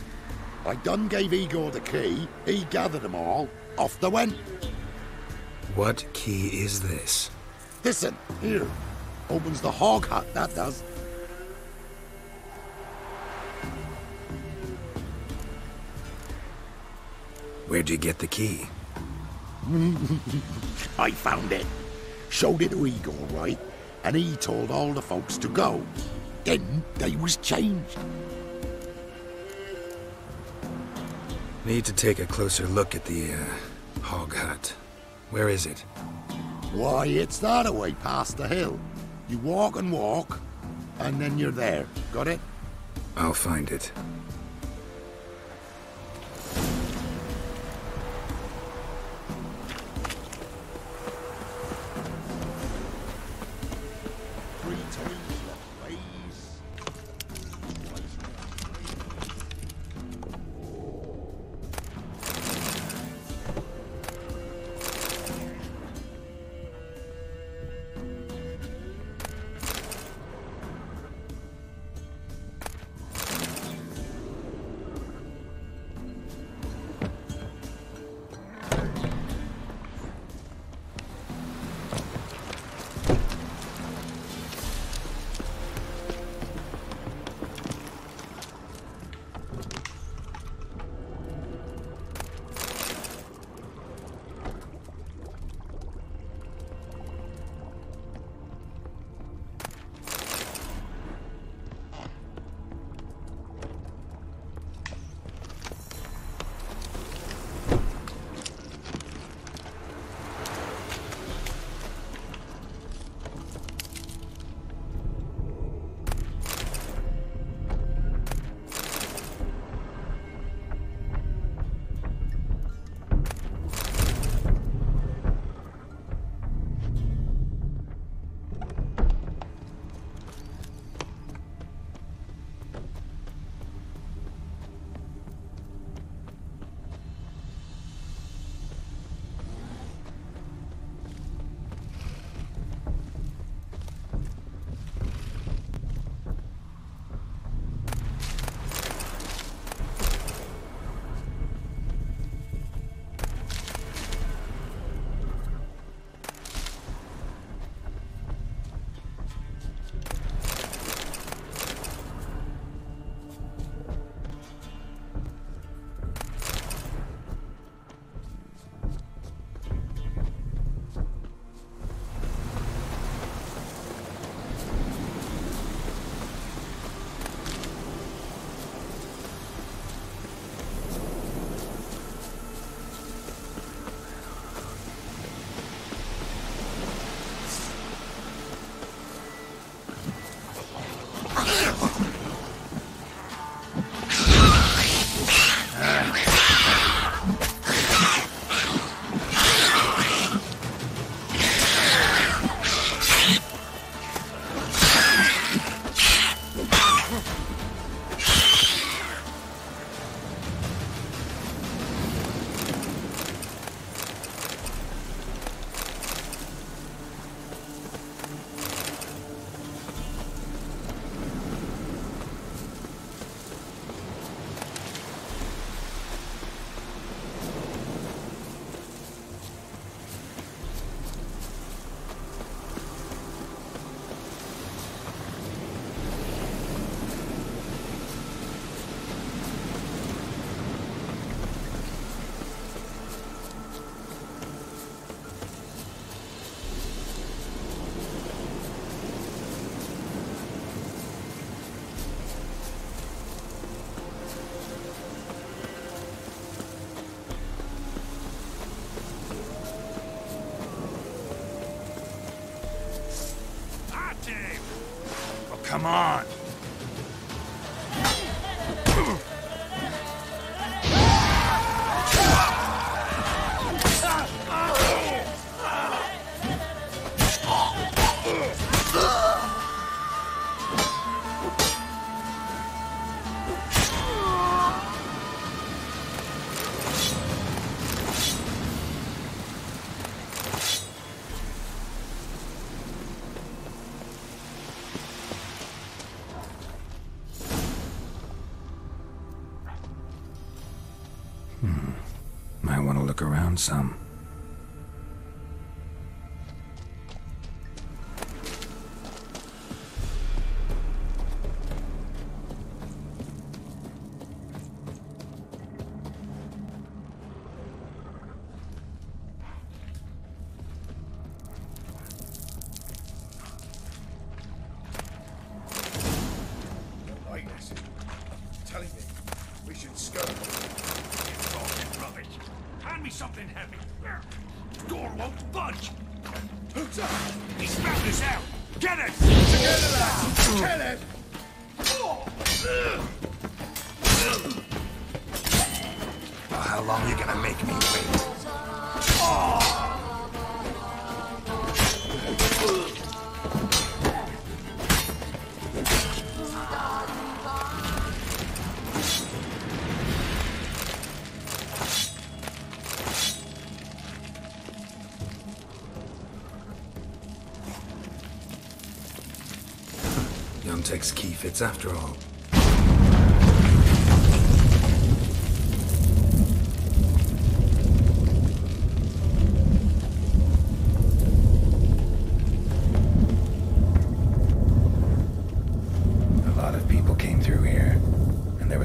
I done gave Igor the key, he gathered them all, off they went. What key is this? Listen, here. Opens the hog hut, that does. Where'd you get the key? I found it. Showed it to Igor, right? And he told all the folks to go. Then they was changed. Need to take a closer look at the, hog hut. Where is it? Why, it's that away past the hill. You walk and walk, and then you're there. Got it? I'll find it. Come on. found some. How long are you gonna make me wait? Yontek's key fits after all.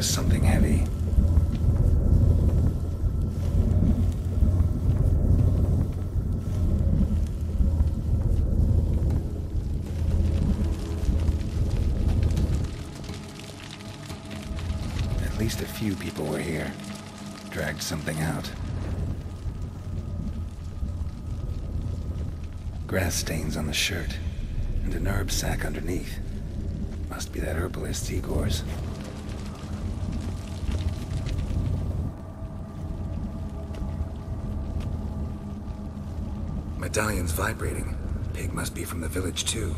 Something heavy. At least a few people were here. Dragged something out. Grass stains on the shirt, and an herb sack underneath. Must be that herbalist Igor's. Medallion's vibrating. Pig must be from the village, too.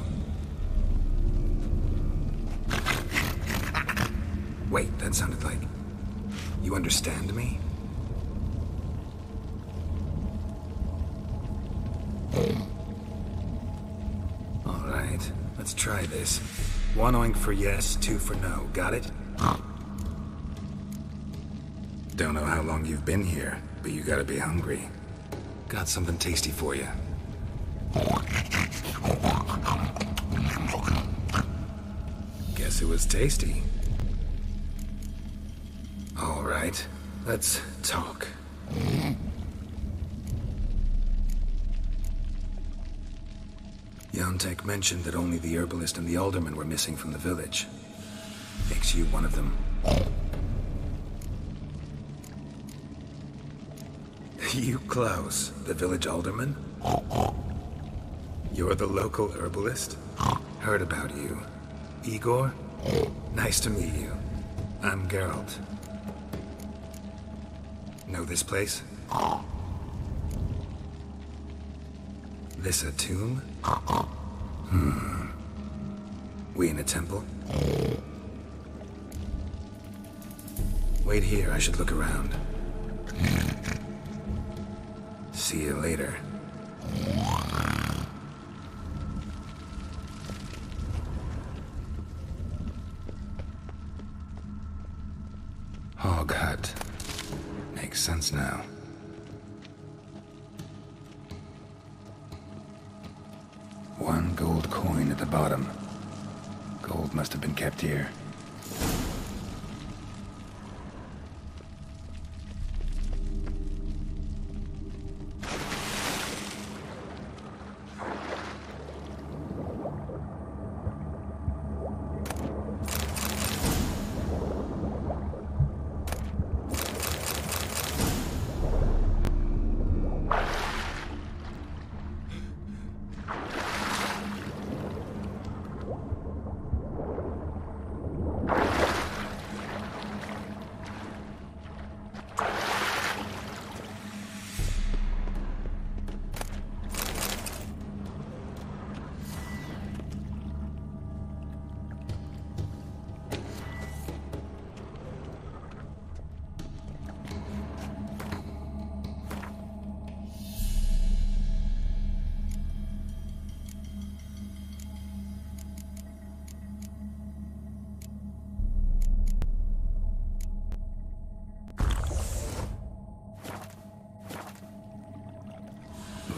Wait, that sounded like... You understand me? Alright, let's try this. 1 oink for yes, 2 for no. Got it? Don't know how long you've been here, but you gotta be hungry. Got something tasty for you. Guess it was tasty. All right, let's talk. Yontek mentioned that only the herbalist and the alderman were missing from the village. Makes you one of them. You close, the village alderman? You're the local herbalist? Heard about you. Igor? Nice to meet you. I'm Geralt. Know this place? This a tomb? We in a temple? Wait here, I should look around. See you later. Hog hut. Makes sense now. One gold coin at the bottom. Gold must have been kept here.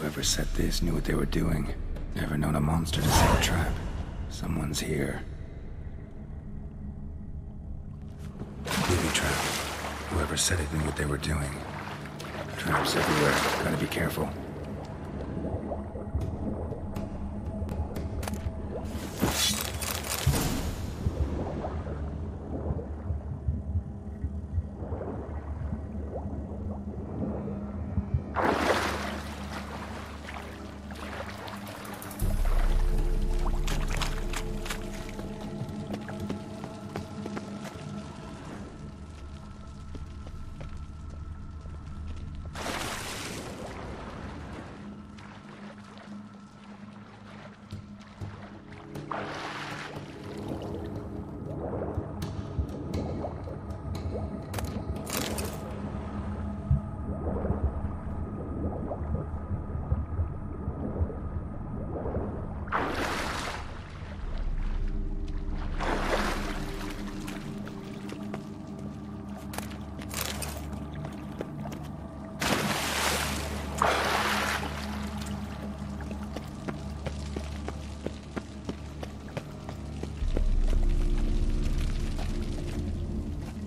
Whoever set this knew what they were doing. Never known a monster to set a trap. Someone's here. Booby trap. Whoever set it knew what they were doing. Traps everywhere. Gotta be careful.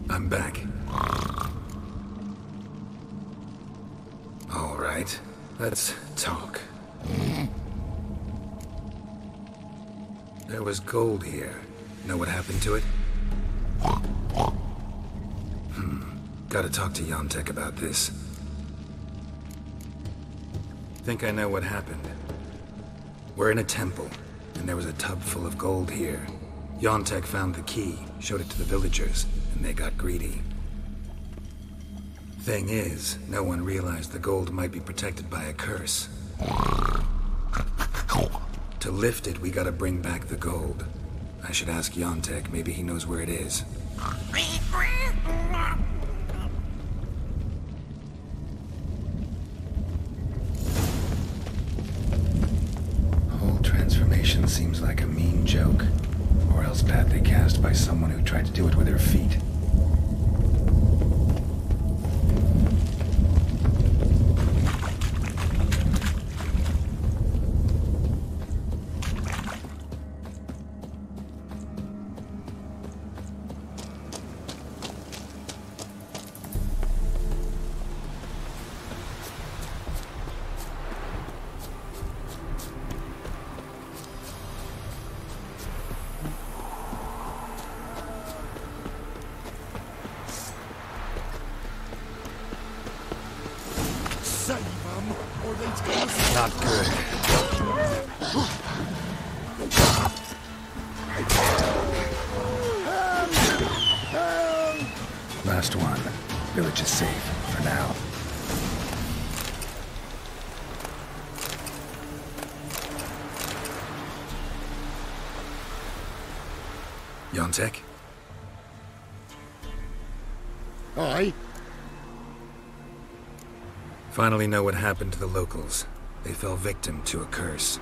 I'm back. All right, let's talk. There was gold here. Know what happened to it? Gotta talk to Yontek about this. Think I know what happened. We're in a temple, and there was a tub full of gold here. Yontek found the key, showed it to the villagers, and they got greedy. Thing is, no one realized the gold might be protected by a curse. To lift it, we gotta bring back the gold. I should ask Yontek, maybe he knows where it is. Whole transformation seems like a mean joke. Or else badly cast by someone who tried to do it with her feet. Not good. Last one. Village is safe, for now. Yontek? Aye? Finally know what happened to the locals. They fell victim to a curse.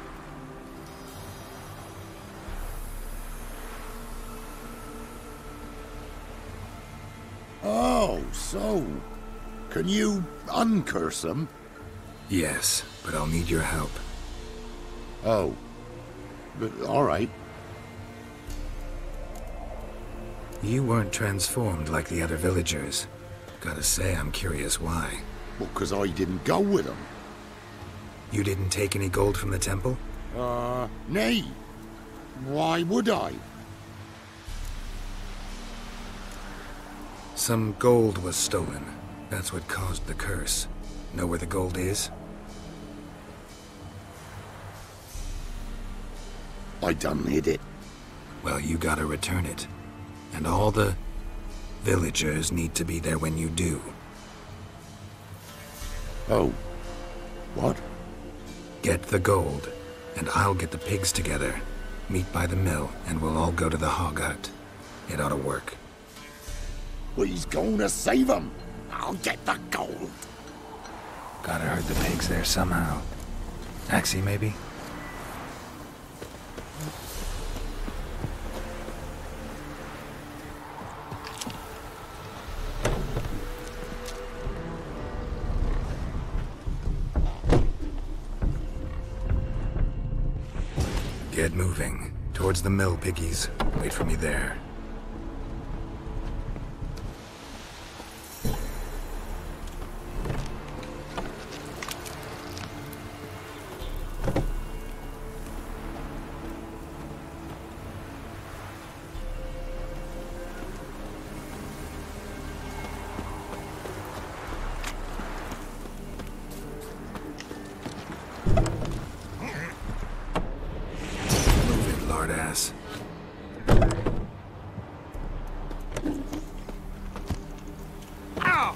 Oh, so... Can you uncurse them? Yes, but I'll need your help. Oh. But, all right. You weren't transformed like the other villagers. Gotta say, I'm curious why. Well, 'cause I didn't go with them. You didn't take any gold from the temple? Nay. Why would I? Some gold was stolen. That's what caused the curse. Know where the gold is? I done hid it. Well, you gotta return it. And all the villagers need to be there when you do. Oh. What? Get the gold, and I'll get the pigs together. Meet by the mill, and we'll all go to the hog hut. It ought to work. Well, he's going to save them. I'll get the gold. Gotta herd the pigs there somehow. Taxi, maybe? Get moving. Towards the mill, piggies. Wait for me there. Ass. Ow!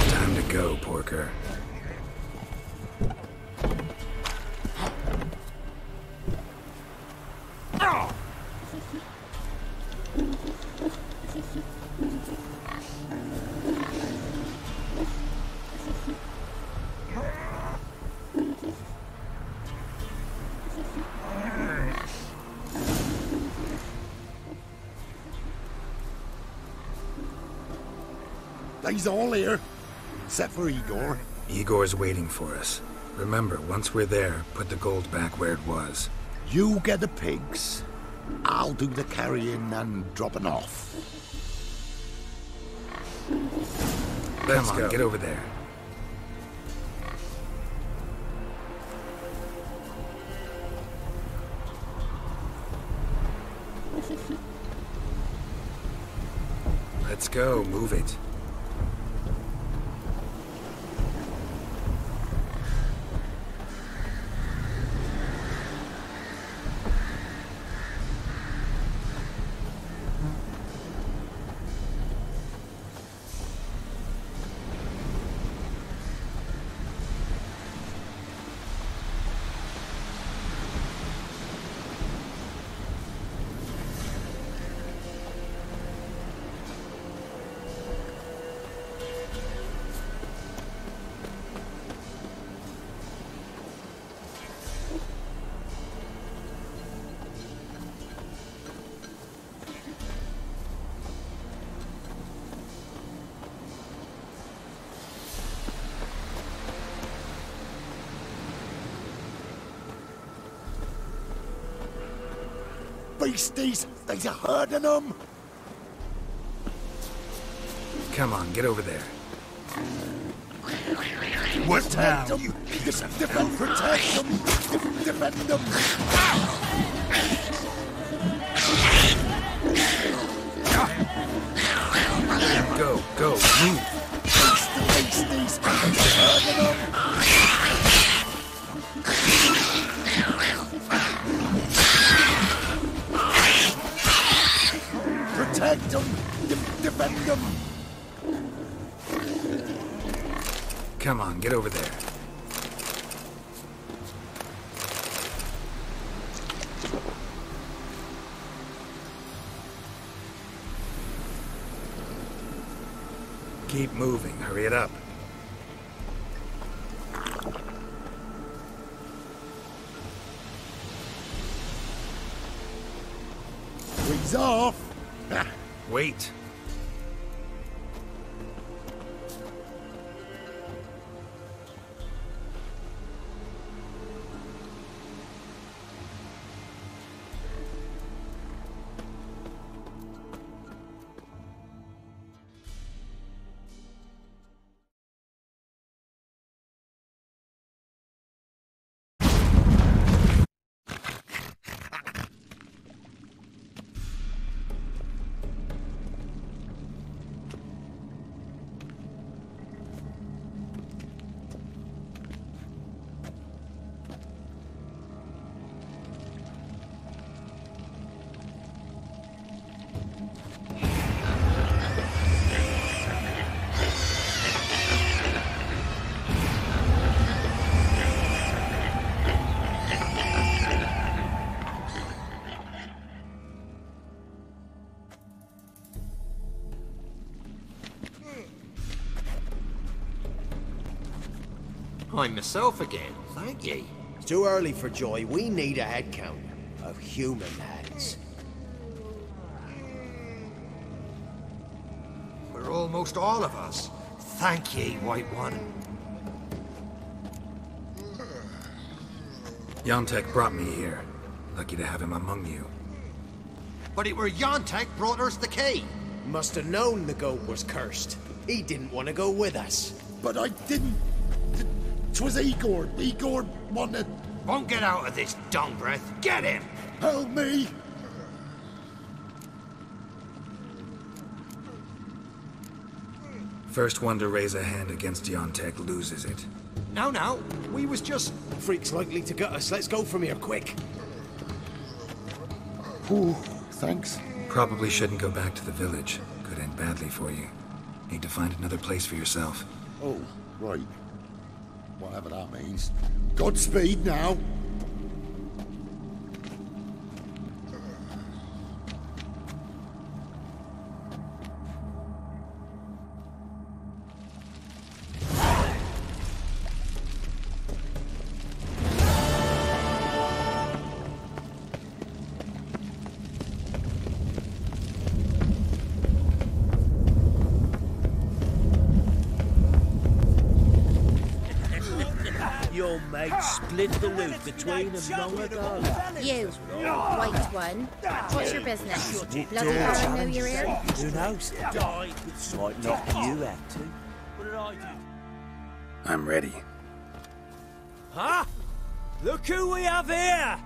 Time to go, Porker. He's all here, except for Igor. Igor's waiting for us. Remember, once we're there, put the gold back where it was. You get the pigs. I'll do the carrying and dropping off. Come on, get over there. Let's go, move it. Beasties! There's a herd of them! Come on, get over there. What now, them. you piece of defend, protect them! Defend them! Go, go, move! Beasties! There's a herd of them! Protect them! Defend them! Come on, get over there. Keep moving, hurry it up. He's off! Wait. I'm myself again, thank ye. It's too early for joy. We need a head count of human heads. for almost all of us. Thank ye, White One. Yontek brought me here. Lucky to have him among you. But it were Yontek brought us the key. Must have known the goat was cursed. He didn't want to go with us. But I didn't... 'Twas Igor. Igor wanted... Won't get out of this dung breath. Get him! Help me! First one to raise a hand against Yontek loses it. No. We was just... Freak's likely to get us. Let's go from here, quick. Ooh, thanks. Probably shouldn't go back to the village. Could end badly for you. Need to find another place for yourself. Oh, right. Whatever that means. Godspeed now. Your mate split the loot between them long ago. You, White One, what's your business? Bloody hell, I know you're here. Who knows? Might knock you out too. What did I do? I'm ready. Huh? Look who we have here!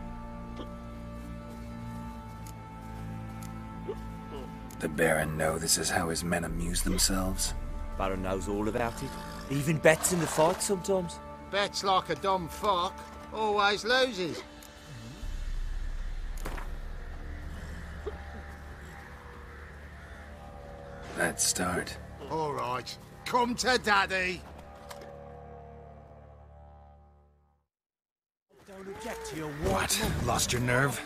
The Baron know this is how his men amuse themselves? Baron knows all about it. Even bets in the fight sometimes. Bets like a dumb fuck, always loses. Let's start. All right, come to daddy. Don't object to your What? Lost your nerve?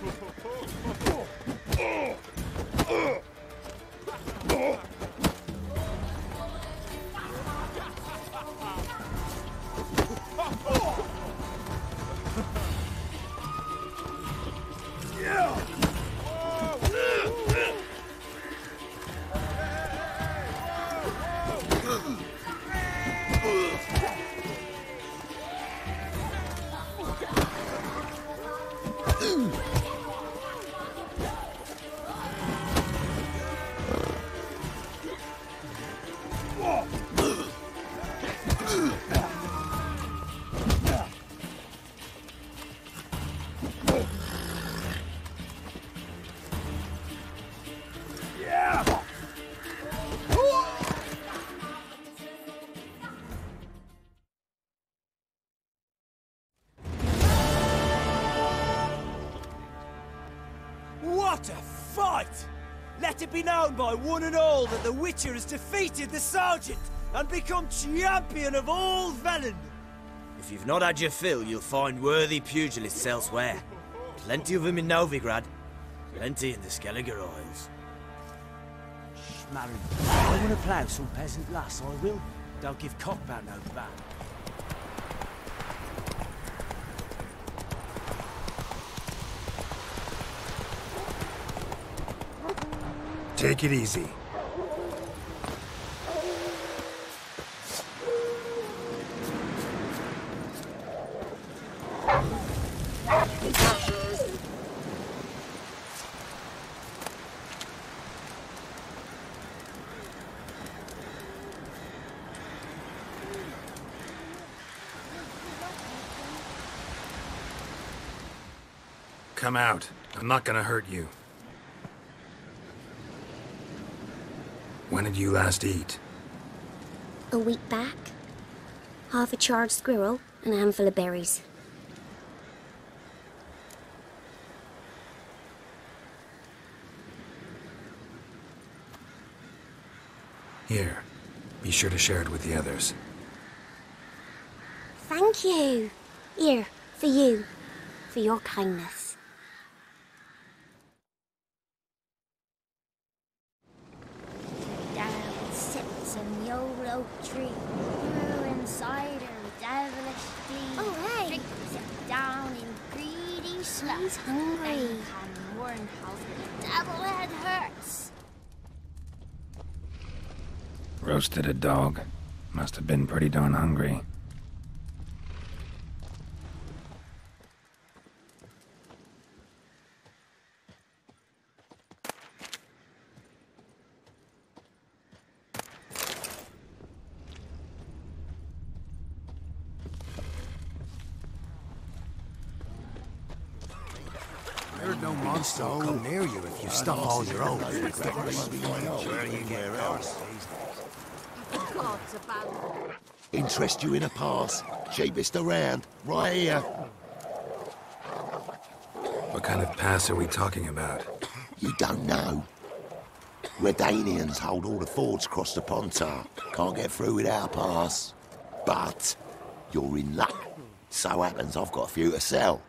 What a fight! Let it be known by one and all that the Witcher has defeated the Sergeant and become champion of all Velen. If you've not had your fill, you'll find worthy pugilists elsewhere. Plenty of them in Novigrad, plenty in the Skelliger Isles. Schmarrin, I want to plough some peasant lass, I will. Don't give cock about no back. Take it easy. Come out. I'm not gonna hurt you. When did you last eat? A week back. Half a charred squirrel and a handful of berries. Here. Be sure to share it with the others. Thank you. Here, for you. For your kindness. In the old oak tree, grew inside her devilish glee. Oh, hey! Drinks it down in greedy slush. He's hungry. Then can warn how the devil head hurts. Roasted a dog. Must have been pretty darn hungry. There's no monster will come near you if you stop all your own. Where you get else? Interest you in a pass? Cheapest around, right here. What kind of pass are we talking about? You don't know. Redanians hold all the fords across the Pontar. Can't get through without a pass. But you're in luck. So happens I've got a few to sell.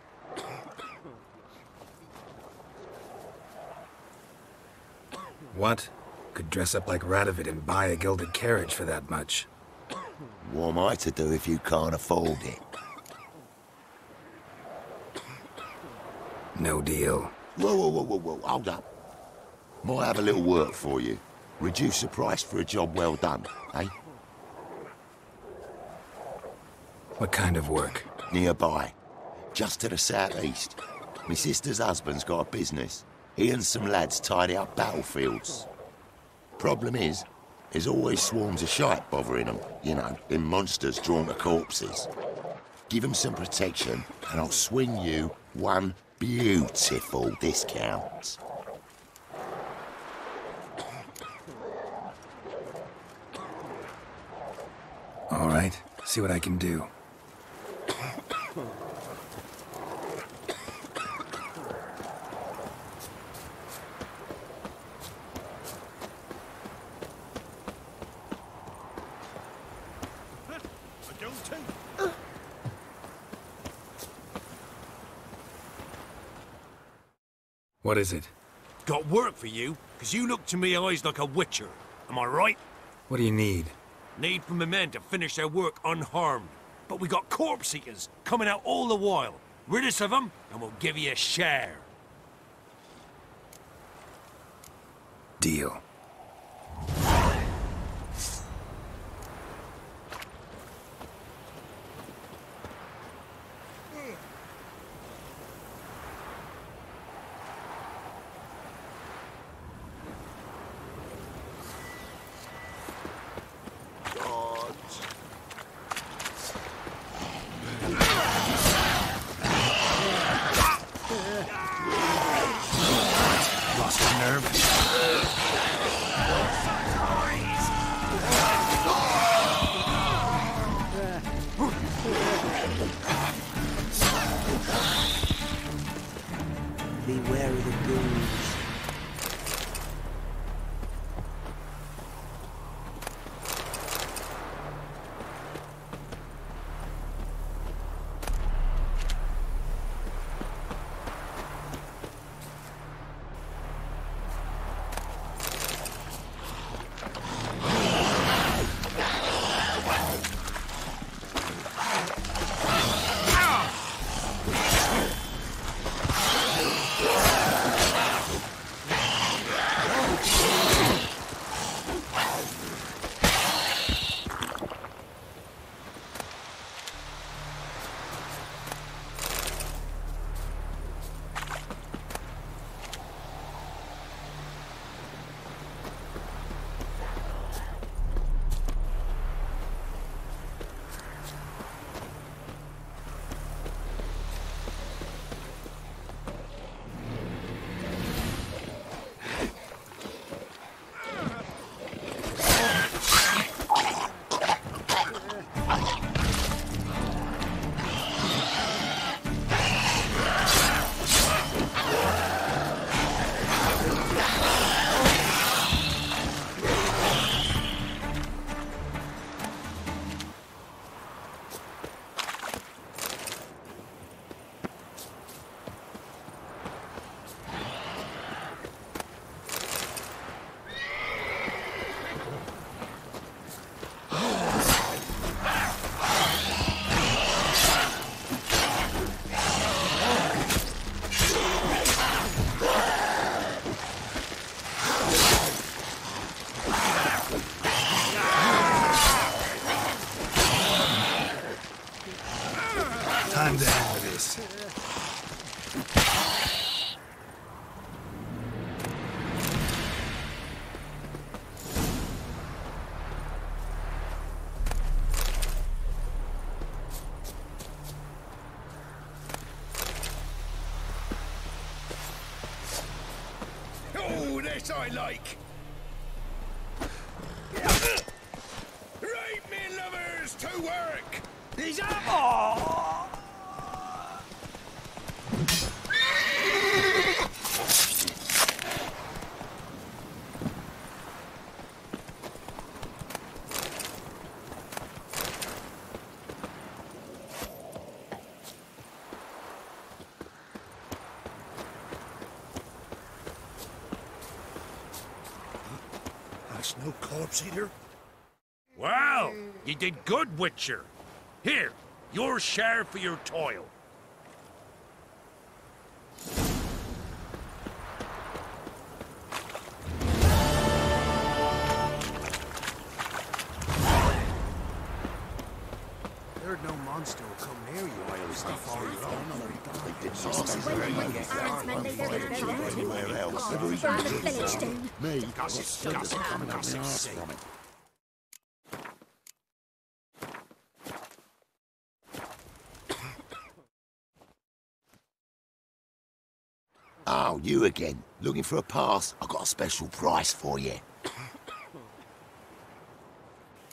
What? Could dress up like Radovid and buy a gilded carriage for that much. What am I to do if you can't afford it? No deal. Whoa, hold up. Might have a little work for you. Reduce the price for a job well done, eh? What kind of work? Nearby. Just to the southeast. My sister's husband's got a business. He and some lads tidy up battlefields. Problem is, there's always swarms of shite bothering them. You know, them monsters drawn to corpses. Give them some protection, and I'll swing you one beautiful discount. All right, see what I can do. What is it? Got work for you, because you look to me eyes like a witcher. Am I right? What do you need? Need for my men to finish their work unharmed. But we got corpse eaters coming out all the while. Rid us of them, and we'll give you a share. Deal. Lost a nerve. Beware of the ghouls. shit I like! Right, me lovers, to work! He's up! That's no corpse eater. Well, you did good, Witcher. Here, your share for your toil. Heard no monster will come near you while you're so far Oh, you again. Looking for a pass? I've got a special price for you.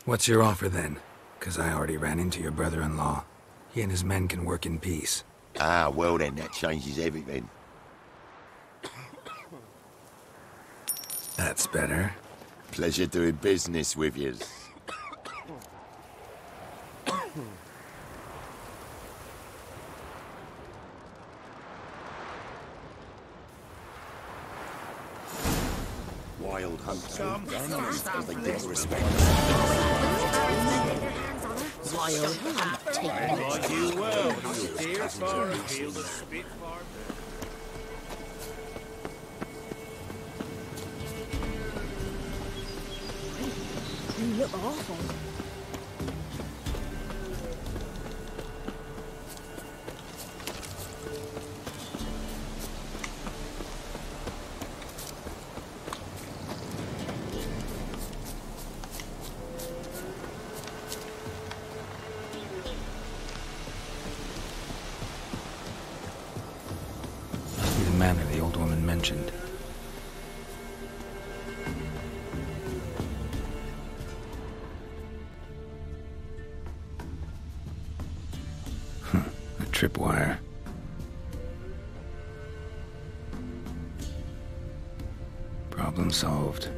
What's your offer then? 'Cause I already ran into your brother-in-law. He and his men can work in peace. Ah, well then, that changes everything. That's better. Pleasure doing business with you. Wild hunts. They disrespect. Wild I do well. Steer far afield of Spitfire. You look awful. Must be the manor the old woman mentioned. A tripwire. Problem solved.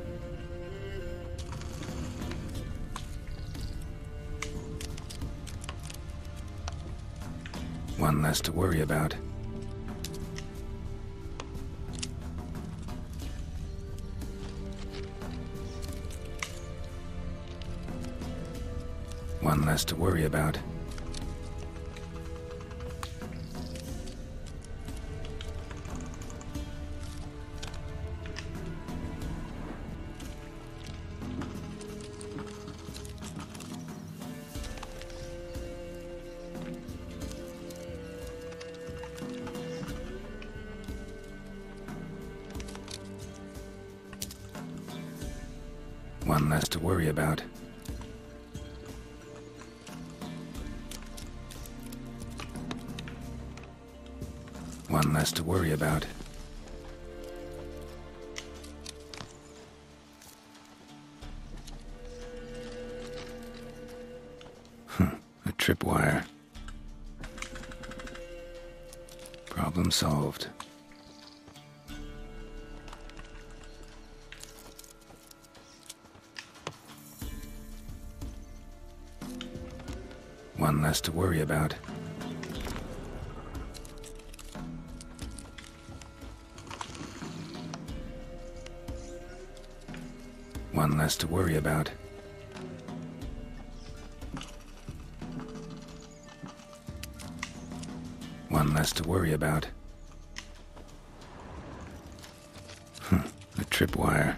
One less to worry about. One less to worry about. One less to worry about. One less to worry about. A tripwire. Problem solved. One less to worry about. One less to worry about. One less to worry about. A tripwire.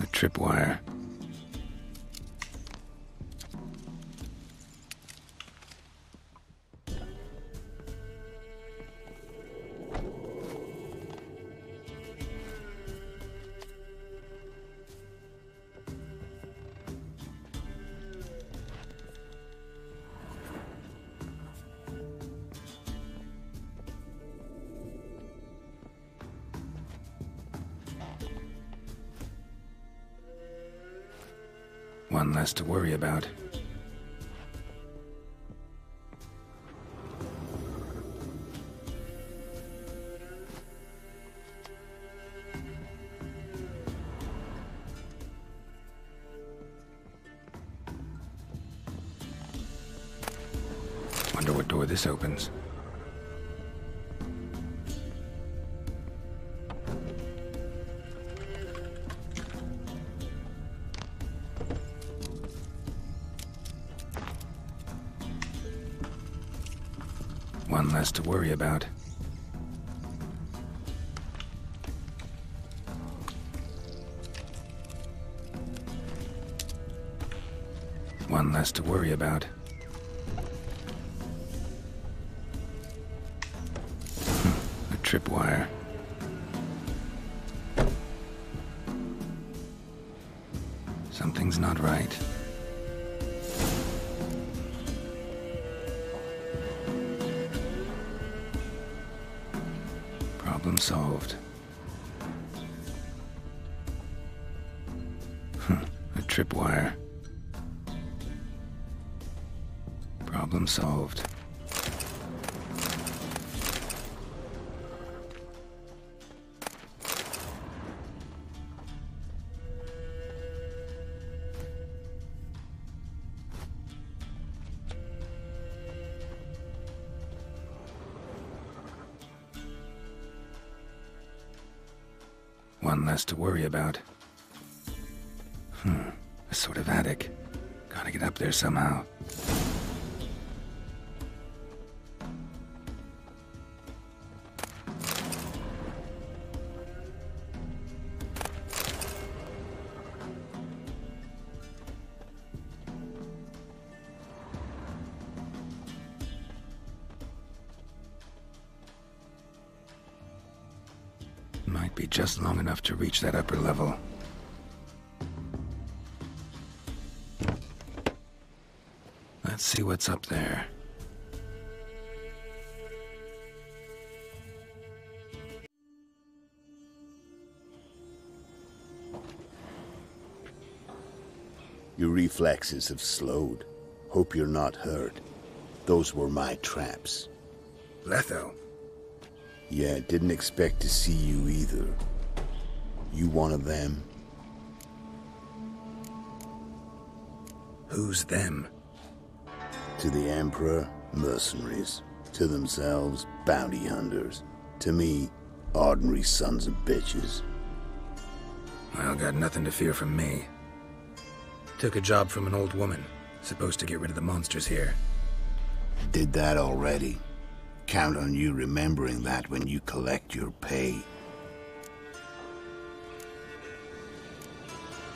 A tripwire. One less to worry about. Wonder what door this opens. One less to worry about. One less to worry about. A tripwire. Something's not right. Problem solved. A tripwire. Problem solved. One less to worry about. A sort of attic. Gotta get up there somehow. Might be just long enough to reach that upper level. Let's see what's up there. Your reflexes have slowed. Hope you're not hurt. Those were my traps. Letho? Yeah, didn't expect to see you either. You one of them? Who's them? To the Emperor, mercenaries. To themselves, bounty hunters. To me, ordinary sons of bitches. Well, got nothing to fear from me. Took a job from an old woman. Supposed to get rid of the monsters here. Did that already. Count on you remembering that when you collect your pay.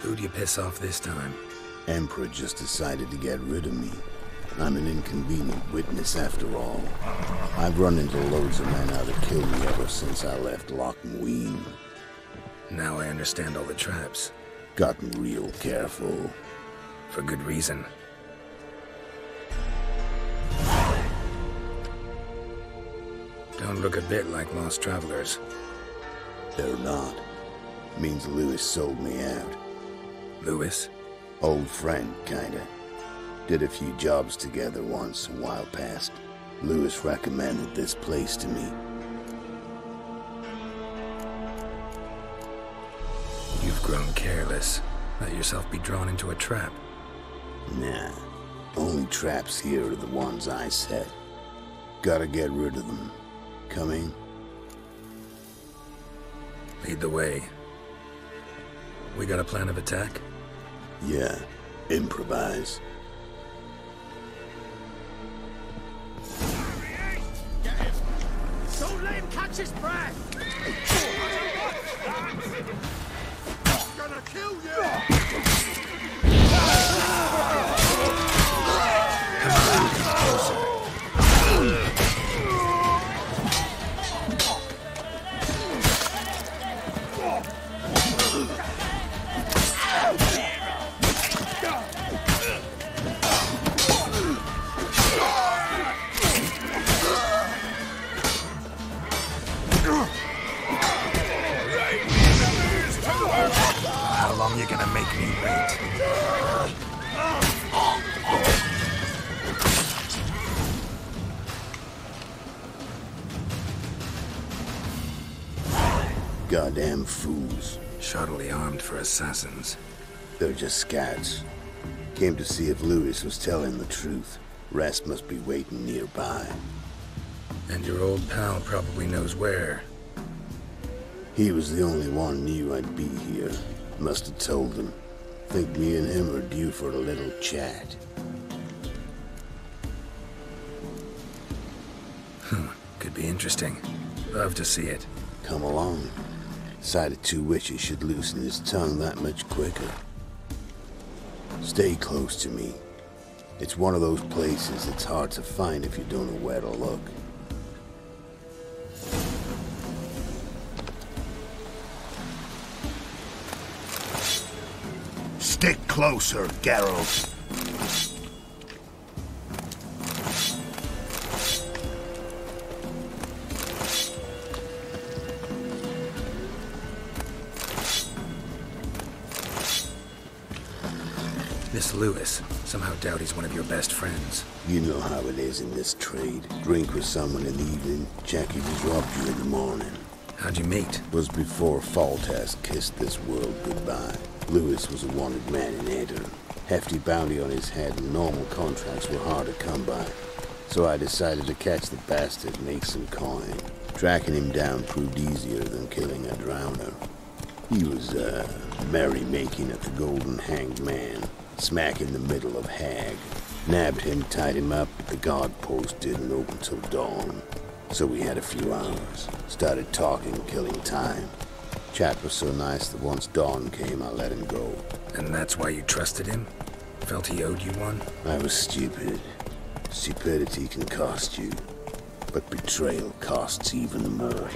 Who'd you piss off this time? Emperor just decided to get rid of me. I'm an inconvenient witness after all. I've run into loads of men out to kill me ever since I left Lochmween. Now I understand all the traps. Gotten real careful. For good reason. Don't look a bit like lost travelers. They're not. Means Lewis sold me out. Lewis? Old friend, kinda. Did a few jobs together once a while past. Lewis recommended this place to me. You've grown careless. Let yourself be drawn into a trap. Nah. Only traps here are the ones I set. Gotta get rid of them. Coming? Lead the way. We got a plan of attack? Yeah. Improvise. Get him! Don't let him catch his breath! I'm gonna kill you! How long you gonna make me wait? Goddamn fools. Shoddily armed for assassins. They're just scouts. Came to see if Lewis was telling the truth. Rest must be waiting nearby. And your old pal probably knows where. He was the only one knew I'd be here. Must have told them. Think me and him are due for a little chat. Could be interesting. Love to see it. Come along. Sight of two witches should loosen his tongue that much quicker. Stay close to me. It's one of those places that's hard to find if you don't know where to look. Stick closer, Geralt. Miss Lewis. Somehow doubt he's one of your best friends. You know how it is in this trade. Drink with someone in the evening, Jackie disrupt you in the morning. How'd you meet? Was before Faltas kissed this world goodbye. Lewis was a wanted man in Aedirn. Hefty bounty on his head and normal contracts were hard to come by. So I decided to catch the bastard and make some coin. Tracking him down proved easier than killing a drowner. He was, merrymaking at the Golden Hanged Man, smack in the middle of Hag. Nabbed him, tied him up, but the guard post didn't open till dawn. So we had a few hours. Started talking, killing time. Chat was so nice that once dawn came, I let him go. And that's why you trusted him? Felt he owed you one? I was stupid. Stupidity can cost you. But betrayal costs even more.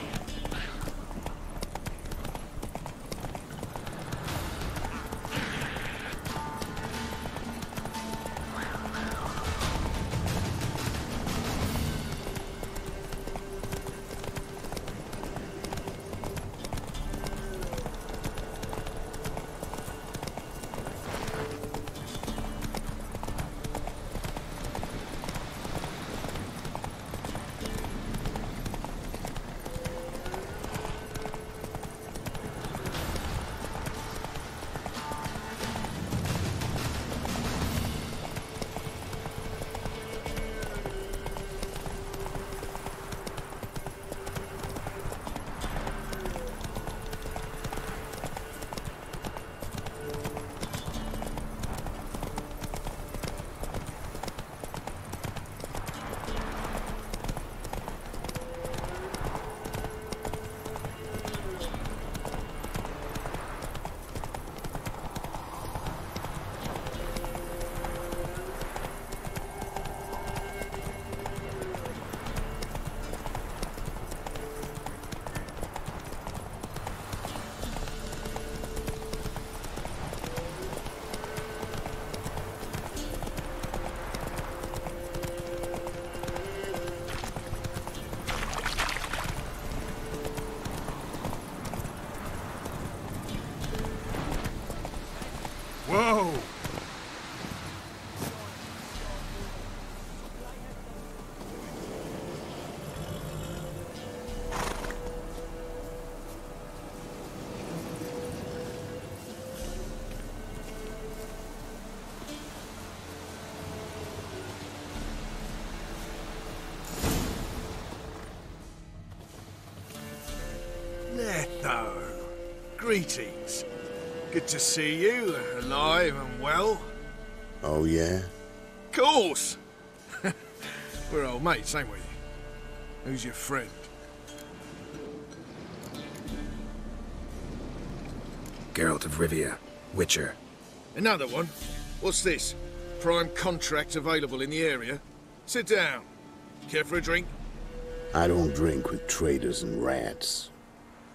Whoa! Letho, greetings. Good to see you, alive and well. Oh, yeah? Course! We're old mates, ain't we? Who's your friend? Geralt of Rivia, Witcher. Another one? What's this? Prime contract available in the area? Sit down. Care for a drink? I don't drink with traitors and rats.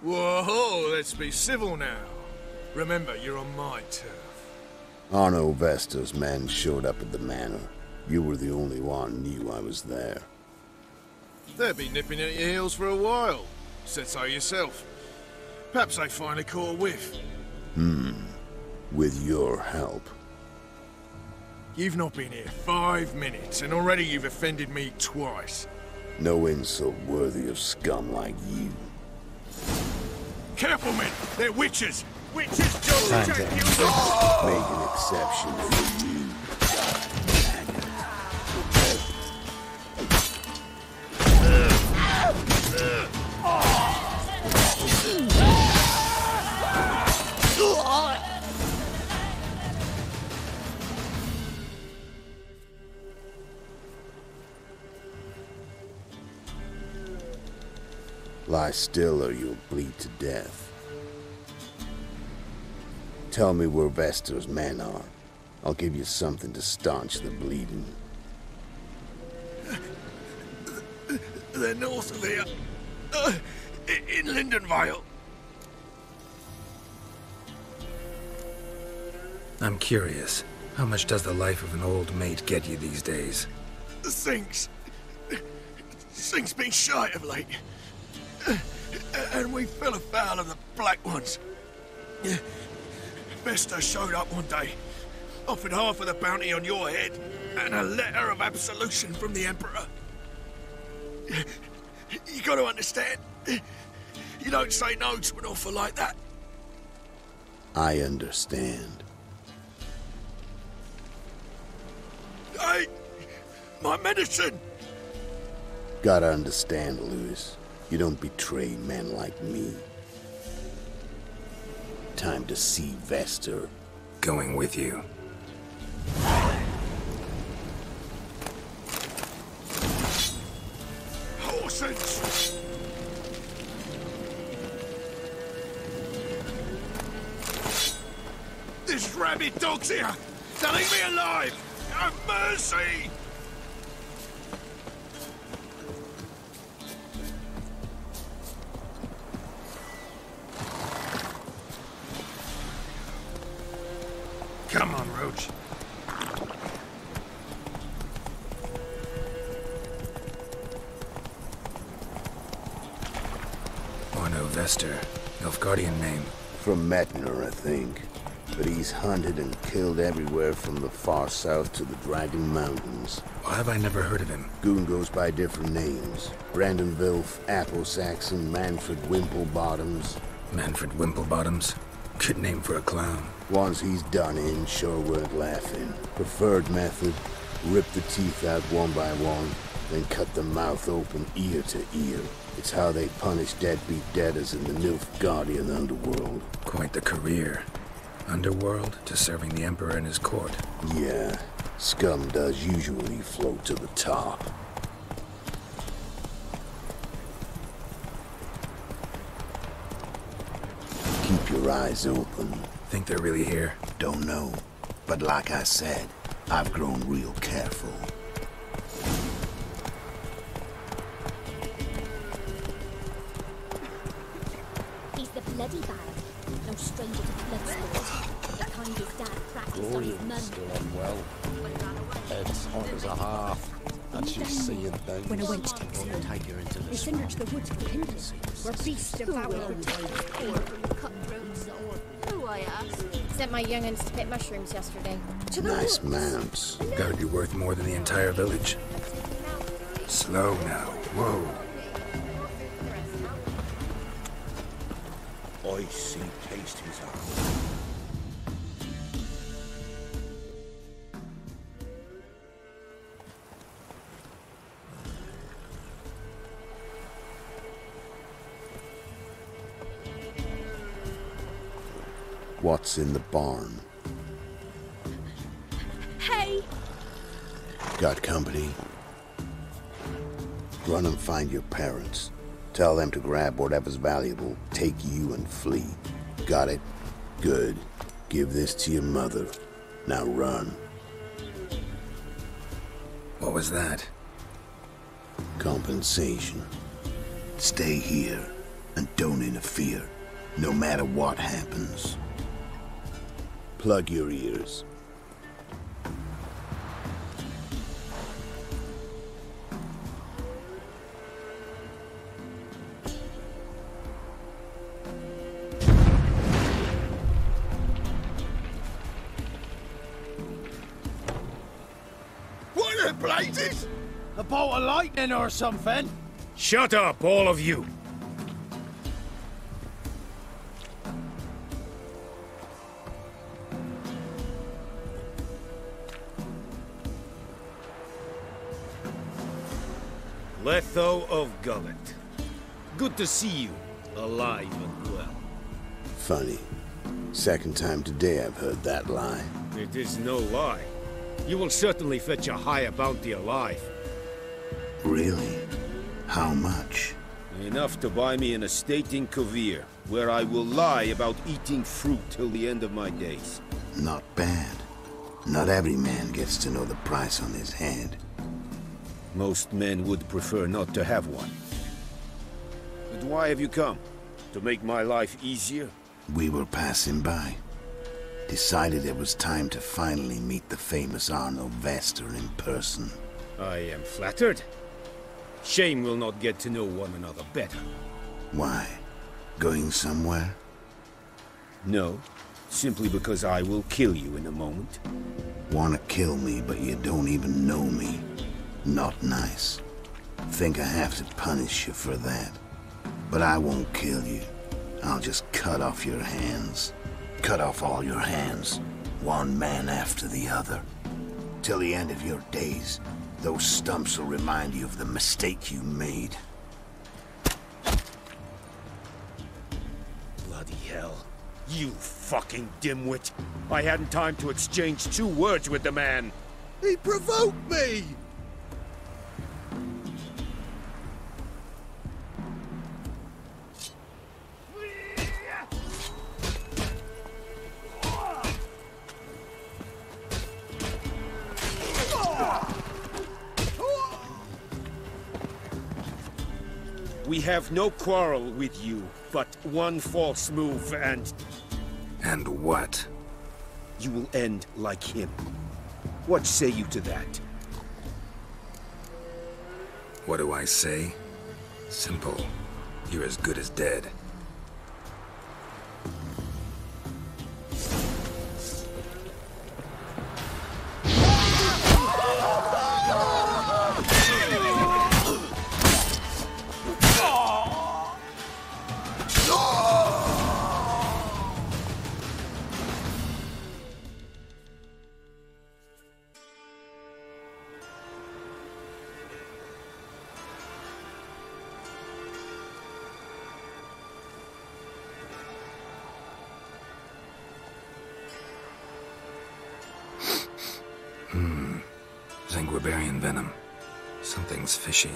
Whoa, let's be civil now. Remember, you're on my turf. Arno Vesta's men showed up at the manor. You were the only one knew I was there. They'll be nipping at your heels for a while. Said so yourself. Perhaps they finally caught a whiff. With your help. You've not been here 5 minutes, and already you've offended me twice. No insult worthy of scum like you. Careful, men! They're witches! Witches Time don't to check you! make an exception for you. Lie still or you'll bleed to death. Tell me where Vestor's men are. I'll give you something to staunch the bleeding. They're north of here. In Lindenvale. I'm curious. How much does the life of an old mate get you these days? Things been shy of late. And we fell afoul of the Black Ones. Vestor showed up one day, offered half of the bounty on your head, and a letter of absolution from the Emperor. You gotta understand, you don't say no to an offer like that. I understand. Hey, my medicine! Gotta understand, Lewis. You don't betray men like me. Time to see Vestor. Going with you. Horses! There's rabid dogs here! They'll leave me alive! Have mercy! Come on, Roach. Orno Vestor. Nilfgaardian name. From Metner, I think. But he's hunted and killed everywhere from the far south to the Dragon Mountains. Why have I never heard of him? Goon goes by different names. Brandon Vilf, Apple Saxon, Manfred Wimplebottoms. Manfred Wimplebottoms? Good name for a clown. Ones he's done in sure weren't laughing. Preferred method, rip the teeth out one by one, then cut the mouth open ear to ear. It's how they punish deadbeat debtors in the Nilfgaardian underworld. Quite the career. Underworld to serving the Emperor and his court. Yeah, scum does usually float to the top. Keep your eyes open. Think they're really here? Don't know. But like I said, I've grown real careful. He's the bloody bag. No stranger to blood sport. The kind his dad practiced on his mum. Still unwell. Head's hot as a half. And she's seeing things. When a wench takes her, take her into the they send her to the woods for kindling, where beasts devour her Who I asked? Sent my young'uns to pick mushrooms yesterday. to the Nice woods. mounts. Gotta be worth more than the entire village. Slow now. Whoa. I see taste his arm. What's in the barn? Hey! Got company? Run and find your parents. Tell them to grab whatever's valuable, take you and flee. Got it? Good. Give this to your mother. Now run. What was that? Compensation. Stay here and don't interfere, no matter what happens. Plug your ears. What the blazes? A bolt of lightning or something? Shut up, all of you! Letho of Gullet. Good to see you, alive and well. Funny. Second time today I've heard that lie. It is no lie. You will certainly fetch a higher bounty alive. Really? How much? Enough to buy me an estate in Kovir, where I will lie about eating fruit till the end of my days. Not bad. Not every man gets to know the price on his head. Most men would prefer not to have one. But why have you come? To make my life easier? We were passing by. Decided it was time to finally meet the famous Arno Vester in person. I am flattered. Shame we'll not get to know one another better. Why? Going somewhere? No. Simply because I will kill you in a moment. Wanna kill me, but you don't even know me. Not nice. Think I have to punish you for that. But I won't kill you. I'll just cut off your hands. Cut off all your hands. One man after the other. Till the end of your days, those stumps will remind you of the mistake you made. Bloody hell. You fucking dimwit. I hadn't time to exchange 2 words with the man. He provoked me! We have no quarrel with you, but one false move and... And what? You will end like him. What say you to that? What do I say? Simple. You're as good as dead. Zanguibarian venom. Something's fishy.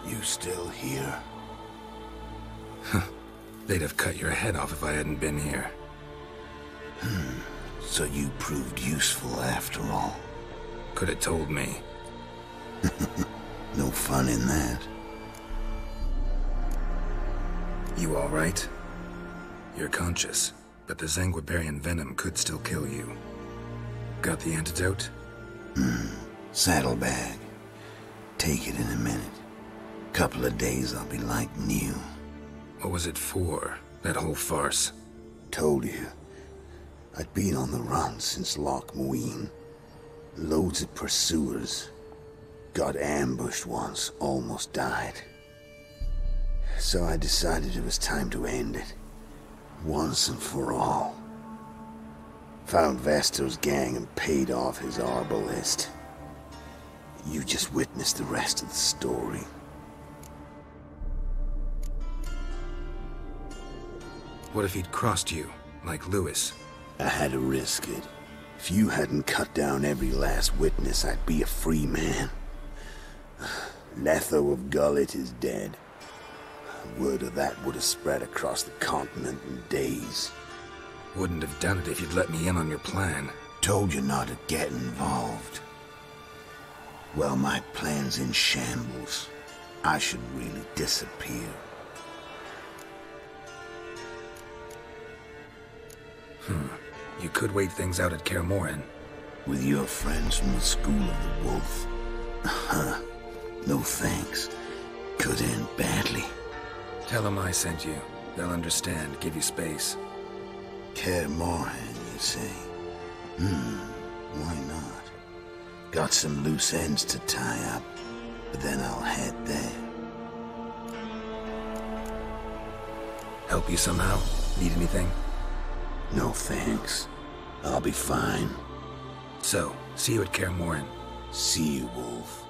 You still here? They'd have cut your head off if I hadn't been here. So you proved useful after all. Could have told me. No fun in that. You all right? You're conscious, but the Zanguibarian venom could still kill you. Got the antidote? Saddlebag. Take it in a minute. Couple of days I'll be like new. What was it for, that whole farce? Told you. I'd been on the run since Loch Muin. Loads of pursuers. Got ambushed once, almost died. So I decided it was time to end it. Once and for all. Found Vester's gang and paid off his arbalist. You just witnessed the rest of the story. What if he'd crossed you, like Lewis? I had to risk it. If you hadn't cut down every last witness, I'd be a free man. Letho of Gullet is dead. Word of that would have spread across the continent in days. Wouldn't have done it if you'd let me in on your plan. Told you not to get involved. Well, my plan's in shambles. I should really disappear. You could wait things out at Kaer Morhen. With your friends from the School of the Wolf? No thanks. Could end badly. Tell them I sent you. They'll understand, give you space. Kaer Morhen, you say? Why not? Got some loose ends to tie up, but then I'll head there. Help you somehow? Need anything? No thanks. I'll be fine. So, see you at Kaer Morhen. See you, Wolf.